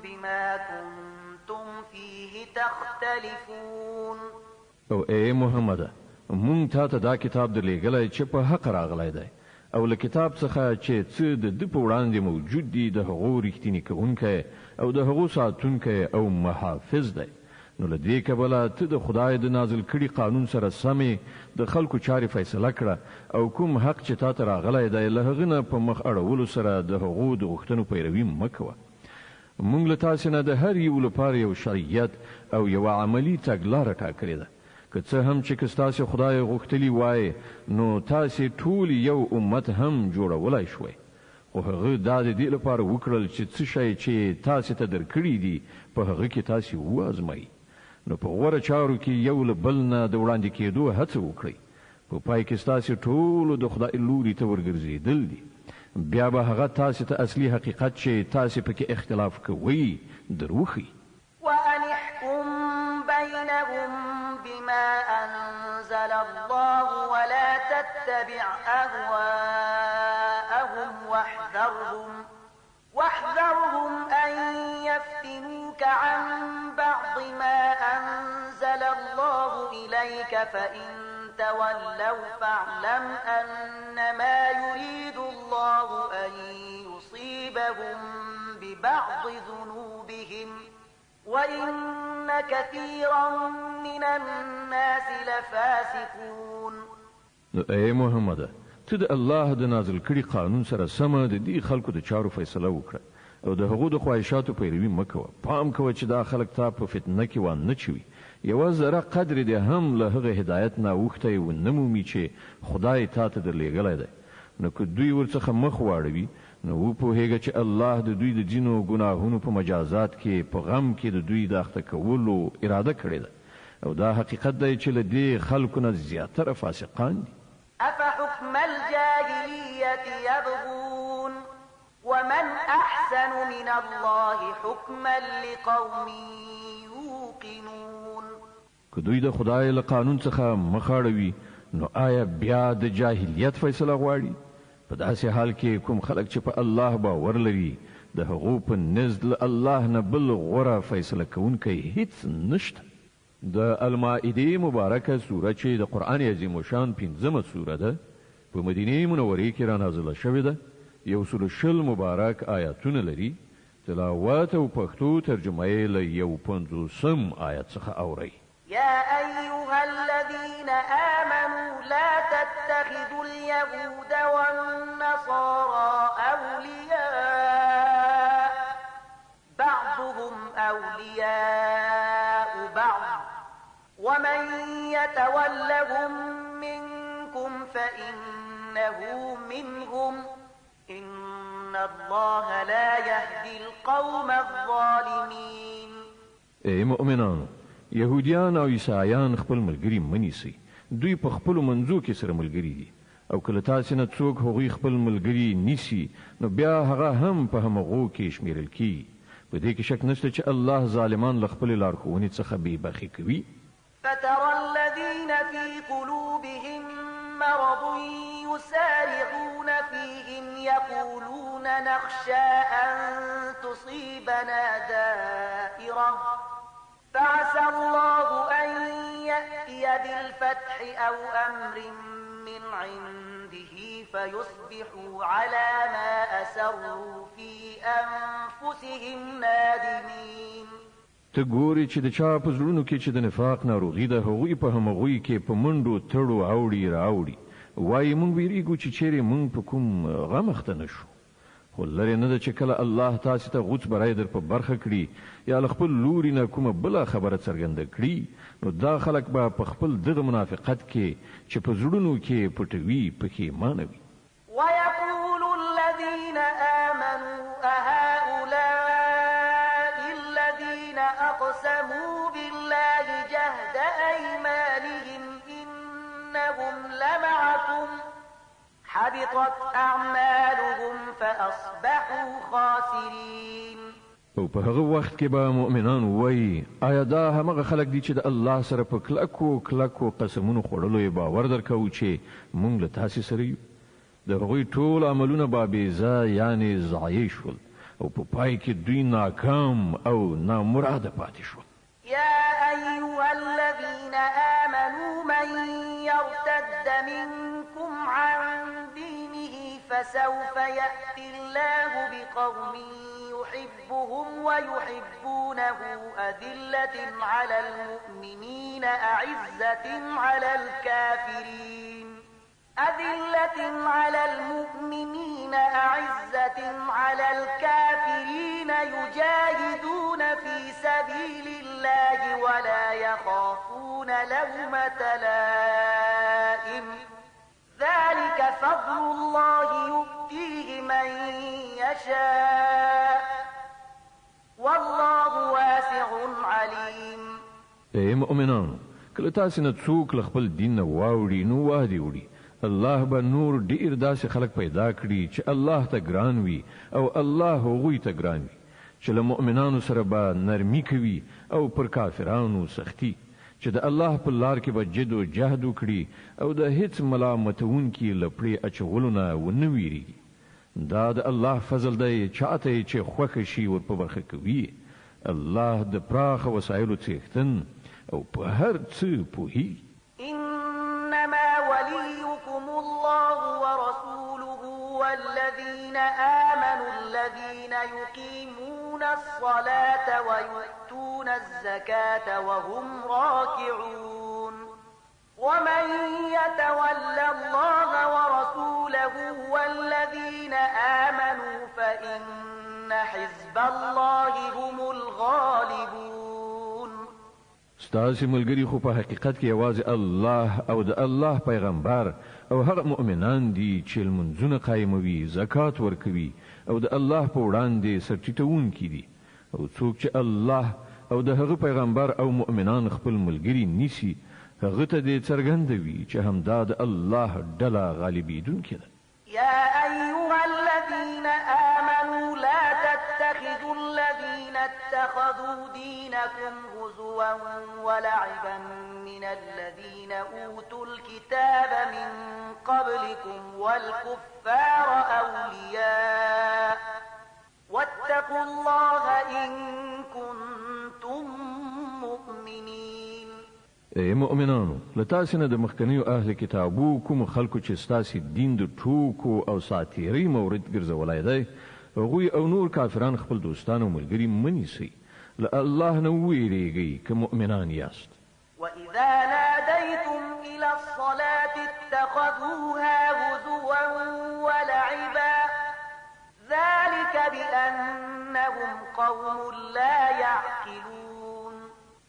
بما كنتم فيه تختلفون. او اے محمد مونږ ته دا کتاب درلېږلی چې په حق راغلی دی او له کتاب څخه چې څه د ده په وړاندې موجود دي د هغو رښتینې کوونکی او د هغو ساتونکی او محافظ دی. نو له دې کبله ته د خدای د نازل کړي قانون سره سمې د خلکو چارې فیصله کړه او کوم حق چې تا ته راغلی دی له هغه نه په مخ اړولو سره د هغو د غوښتنو پیروي مه کوه. موږ له تاسې نه د هر یو لپاره یو شریعت او یوه عملي تګلاره ټاکلې ده. که څه هم چې که ستاسې خدای غوښتلي وای نو تاسې ټول یو امت هم جوړولی شوی، خو هغه دا د دې لپاره وکړل چې څه شی چې تاسې ته درکړي دي په هغه کې تاسې وازمایي. نو په غوره چارو کې یو له بل نه د وړاندې کېدو هڅه وکړئ. په پای کې ستاسې ټولو د خدای لوري ته ورګرځېدل دي. بیا به هغه تاسې ته اصلي حقیقت چې تاسې پکې اختلاف کوئ دروښي. وأن احكم بينهم بما أنزل الله ولا تتبع أهواءهم واحذرهم أن يفتنوك عن بعض ما أنزل الله إليك فإن تولوا فاعلم أنما يريد الله أن يصيبهم ببعض ذنوبهم وإن كثيرا من الناس لفاسقون. اے محمد ته د الله د نازل کړي قانون سره سمه د دې خلکو د چارو فیصله وکړه او د هغو د خواهشاتو پیروي مه کوه. پام کوه چې دا خلک تا په فتنه کې وانچوي. یوه ذره قدر دې هم له هغه هدایت نه اوښتی ونه مومي چې خدای تا ته درلېږلی دی. نو که دوی ورڅخه مخ واړوي نو وپوهېږه چې الله د دوی د ځینو ګناهونو په مجازات کې په غم کې د دوی د اخته کولو اراده کړې ده او دا حقیقت دی چې له دې خلکو نه زیاتره فاسقان دي. أفحكم الجاهلية يبغون ومن أحسن من الله حكما لقوم يوقنون. که دوی د خدای له قانون څخه مخ اړوي نو آیا بیا د جاهلیت فیصله غواړي؟ په داسې حال کې کوم خلک چې په الله باور لري د هغو په نزد له الله نه بل غوره فیصله کوونکی هیڅ نشته. د المائده مبارکه سوره چې د قرآن عظیم الشان 5مه سوره ده په مدینه منورې کې را نازله شوې ده. 120 مبارک آیاتونه لري. تلاوت او پښتو ترجمه یې له 50 آیت څخه اورئ. يا أيها الذين آمنوا لا تتخذوا اليهود والنصارى أولياء بعضهم أولياء بعض ومن يتولهم منكم فإنه منهم إن الله لا يهدي القوم الظالمين. اے مؤمنانو، يهوديان او عیسایان خپل ملګری منیسي. دوی په خپل منځو کې سره ملګری دي او کله تاسو نه څوک هغوی خپل ملګری نیسي نو بیا هغه هم په همغو کې شمیرل کی. په دې کې شک نشته چې الله ظالمان له خپل لارښوونې څخه بې برخې کوي. فترى الذين في قلوبهم مرض يسارعون فيهم يقولون نخشى أن تصيبنا دائرة فعسى الله أن يأتي بالفتح أو أمر من عنده فيصبحوا على ما أسروا في أنفسهم نادمين. ته ګوري چې د چا په زړونو کې چې د نفاق ناروغي ده هغوی په همغوی کې په منډو تړو اوړي راوړي وایي موږ ویریږو چې چیرې موږ په کوم غم اخته نشو خو لرې نه ده چې کله الله تاسې ته غوڅ برای در په برخه کړي یا له خپل لوري نه کومه بله خبره څرګنده کړي نو دا خلک به په خپل دغه منافقت کې چې په زړونو کې پټوي پښیمانه وي. ويقول الذين آمنوا أهؤلاء الذين أقسموا بالله جهد أيمانهم إنهم لمعكم حبطت أعمالهم فأصبحوا خاسرين. او په هغه وخت کې به مؤمنان وایي آیا دا همغه خلک دي چې د الله سره په کلکو قسمونو خوړلو یې باور درکوو چې موږ له تاسې سره یو د هغوی ټول عملونه به بېځا یعنې ضایع شول او په پای کې دوی ناکام او نامراده پاتې شول. يا أيها الذين آمنوا من يرتد منكم عن دينه فسوف يأتي الله بقوم يحبهم ويحبونه أذلة على المؤمنين أعزة على الكافرين يجاهدون في سبيل الله ولا يخافون لومة لائم ذلك فضل الله يؤتيه من يشاء والله واسع عليم. اے مؤمنانو کله تاسې نه څوک له خپل دین نه واوړي نو وادي وړي الله به نور ډیر داسې خلک پیدا کړي چې الله ته ګران وي او الله هغوی ته ګران وي چې له مؤمنانو سره به نرمي کوي او پر کافرانو سختی چې د الله په لار کې به جد او جهد وکړي او د هیڅ ملامتونکي له پړې اچولو نه ونه ویریږي. دا د الله فضل دی چاته چې خوښه شي ور په برخه کوي. الله د پراخه وسایلو څښتن او په هر څه پوهیږي. إنما وليكم الله ورسوله والذين آمنوا الذين يقيمون الصلاة ويؤتون الزكاة وهم راكعون ومن يتول الله ورسوله والذين آمنوا فإن حزب الله هم الغالبون. ستاسې ملګري خو په حقیقت کې یوازې الله او د الله پیغمبر او هغه مؤمنان دي چې لمونځونه قایموي زکات ورکوي او د الله په وړاندې سرټیټونکي دي او څوک چې الله او د هغه پیغمبر او مؤمنان خپل ملګري نیسي هغه ته دې څرګندوي چې همدا د الله ډله غالبیدونکې ده. يا أيها الذين آمنوا لا تتخذوا الذين اتخذوا دينكم هزوا ولعبا من الذين أوتوا الكتاب من قبلكم والكفار أولياء واتقوا الله إن كنتم مؤمنين. اے مؤمنانو لتاسې نه د مخکنیو اهل کتابو کوم خلکو چې ستاسې دین د ټوکو او ساتیرۍ مورد ګرځولی دی هغوی او نور کافران خپل دوستان او ملګري منیسئ له الله نه وویریږئ که مؤمنان یاست. وإذا ناديتم إلى الصلاة اتخذوها هزوا ولعبا ذلك بأنهم قوم لا يعقلون.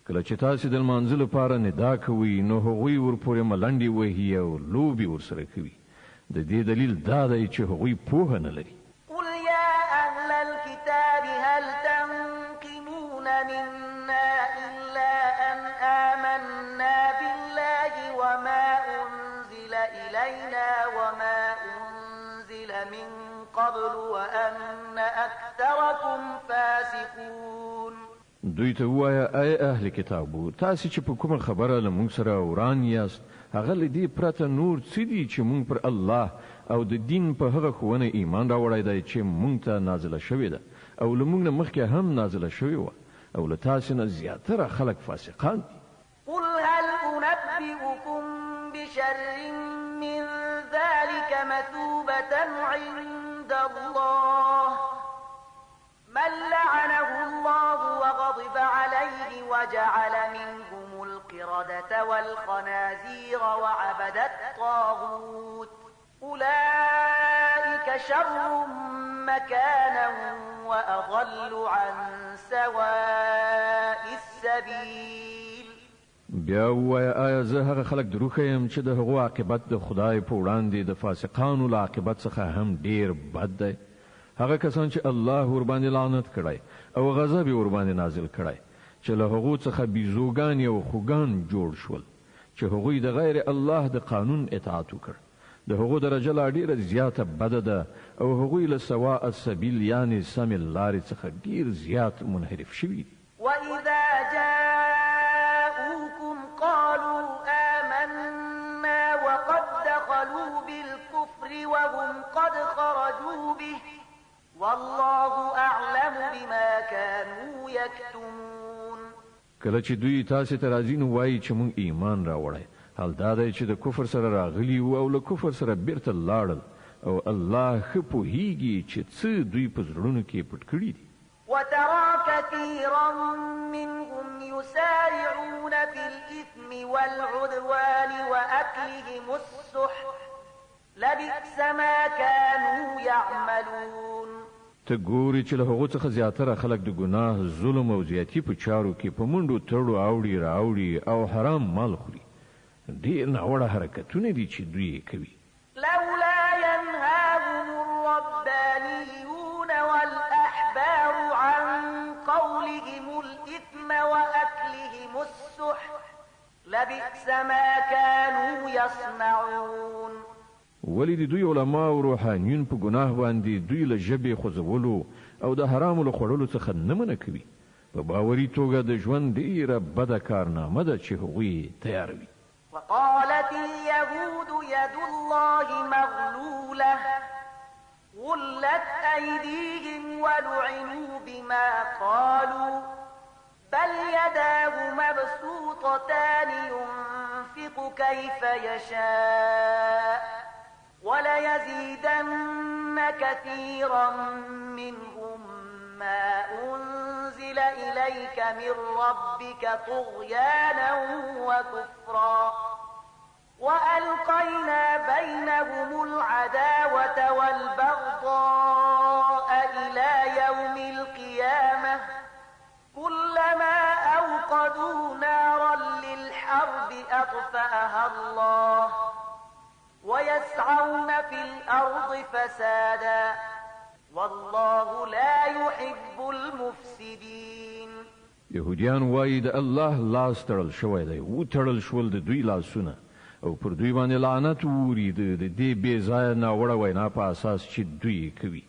کله چې تاسې د لمانځه لپاره ندا کوئ نو هغوی ورپورې ملنډې وهي او لوبې ورسره کوي. د دې دلیل دا دی چې هغوی پوهه نه لري. قل يا أهل الكتاب هل تنقمون منا إلا أن آمنا بالله وما أنزل إلينا وما أنزل من قبل وأن أكثركم فاسقون. دوی ته ووایه ای اهل کتابو تاسې چې په کومه خبره له موږ سره وران یاست هغه له دې پرته نور څه دي چې موږ پر الله او د دین په هغه ښوونه ایمان راوړی دی چې موږ ته نازله شوې ده او له موږ نه مخکې هم نازله شوې وه او له تاسې نه زیاتره خلک فاسقان دي. قل هل أنبئكم بشر من ذلك مثوبة عند الله من لعنه الله وغضب عليه وجعل منهم القردة والخنازير وعبد الطاغوت أولئك شر مكانا وأضل عن سواء السبيل. بیا وای آیا زه هغه خلک دروخه يم چې د هغو عاقبت د خدای په وړاندې د فاسقانو له عاقبت څخه هم ډیر بد دی. هغه کسان چې الله ور باندې لعنت کړی او غضب ور باندې نازل کړی چې له هغو څخه بیزوګان او خوګان جوړ شول چې هغوی د غیر الله د قانون اطاعت وکړ. د هغو درجه لا ډیره زیاته بده ده او هغوی له سواء السبیل یعنی سم لارې څخه ډیر زیات منحرف شوي دي. وإذا جاءوكم قالوا آمنا وقد دخلوا بالكفر وهم قد خرجوا به والله أعلم بما كانوا يكتمون. کله چې دوی تاسو ته راځي نو وایي چې موږ ایمان راوړی، حال دا دی چې د کفر سره راغلي او له کفر سره بیرته لاړل او الله ښه پوهیږي چې څه دوی په زړونو کې پټ کړي دي. وترى كثيرا منهم يسارعون في الإثم والعدوان وأكلهم السحت لبئس ما كانوا يعملون. ته ګوري چې له هغو څخه زیاتره خلک د ګناه، ظلم او زیاتی په چارو کې په منډو تړو اوړي راوړي او حرام مال خوري. ډېر ناوړه حرکتونه دي چې دوی کوي. لولا ينهاهم الربانيون والأحبار عن قولهم الإثم وأكلهم السحت لبئس ما كانوا يصنعون. ولی د دوی علما او روحانیون په ګناه باندې دوی له ژبې خوځولو او د حرامو له خوړلو څخه نه منع کوي. په باوري توګه د ژوند ډېره بده کارنامه ده چې هغوی تیاروي. وقالت اليهود يد الله مغلولة غلت أيديهم ولعنوا بما قالوا بل يداه مبسوطتان ينفق كيف يشاء وليزيدن كثيرا منهم ما أنزل إليك من ربك طغيانا وكفرا وألقينا بينهم العداوة والبغضاء إلى يوم القيامة كلما أوقدوا نارا للحرب أطفأها الله ويسعون في الأرض فسادا والله لا يحب المفسدين. يهوديان وایي د الله لاس تړل شوی دی، و تړل شول د دوی لاسونه او پر دوی باندې لعنت ووري د دې بې ځایه ناوړه وینا په اساس چې دوی کوي.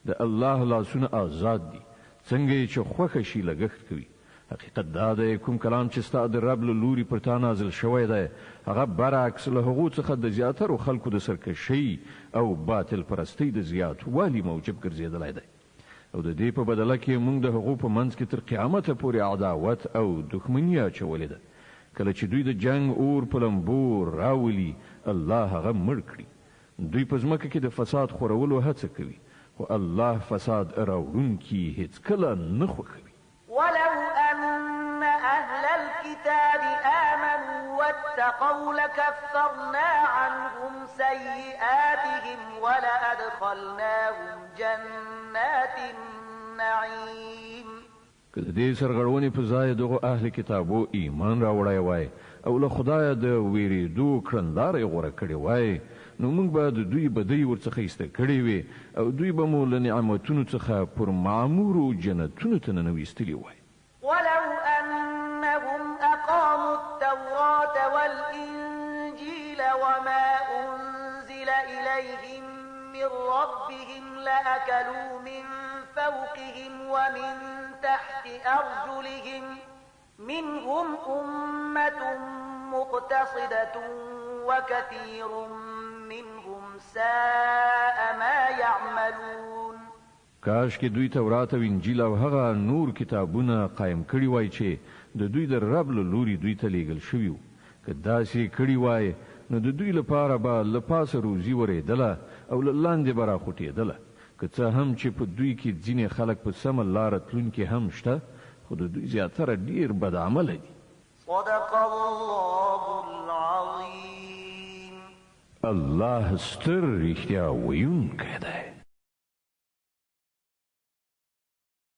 د الله لاسونه آزاد دي، څنګه چې خوښه شي لګښت کوي. حقیقت دا دی کوم کلام چې ستا د رب له لوري پر تا نازل شوی دی هغه برعکس له هغو څخه د زیاترو خلکو د سرکشۍ او باطل پرستۍ د زیاتوالي موجب ګرځېدلی دی او د دې په بدله کې موږ د هغو په منځ کې تر قیامته پورې عداوت او دښمني اچولې ده. کله چې دوی د جنگ اور په لمبو راولي الله هغه مړ کړي. دوی په ځمکه کې د فساد خورولو هڅه کوي خو الله فساد راوړونکي هیڅکله نه خوښوي. ولو أن أهل الكتاب آمنوا واتقوا لكفرنا عنهم سيئاتهم ولأدخلناهم جنات النعيم. که د دې سرغړونې په ځای دغه اهل کتابو ایمان راوړی وای او له خدایه د ویریدو کړندارې غوره کړې وای نو موږ به د دوی بدۍ ورڅخه ایسته کړې وي او دوی به مو له نعمتونو څخه پر معمورو جنتونو ته ننویستلي وای. ولو أنهم أقاموا التوراة والإنجيل وما أنزل إليهم من ربهم لأكلوا من فوقهم ومن تحت أرجلهم منهم أمة مقتصدة وكثير منهم ساء ما يعملون. کاش کې دوی تورات او انجیل او هغه نور کتابونه قائم کړي وای چې د دوی د رب له لوري دوی ته لیږل شوي وو. که داسې کړي وای نو د دوی لپاره به له پاسه روزي ورېدله او له لاندې به راخوټېدله که څه هم چې په دوی کې ځینې خلک په سمه لاره تلونکي هم شته خو د دوی زیاتره ډېر بدعمله دي. صدق الله العظیم. الله ستر رښتیا ویونکی دی.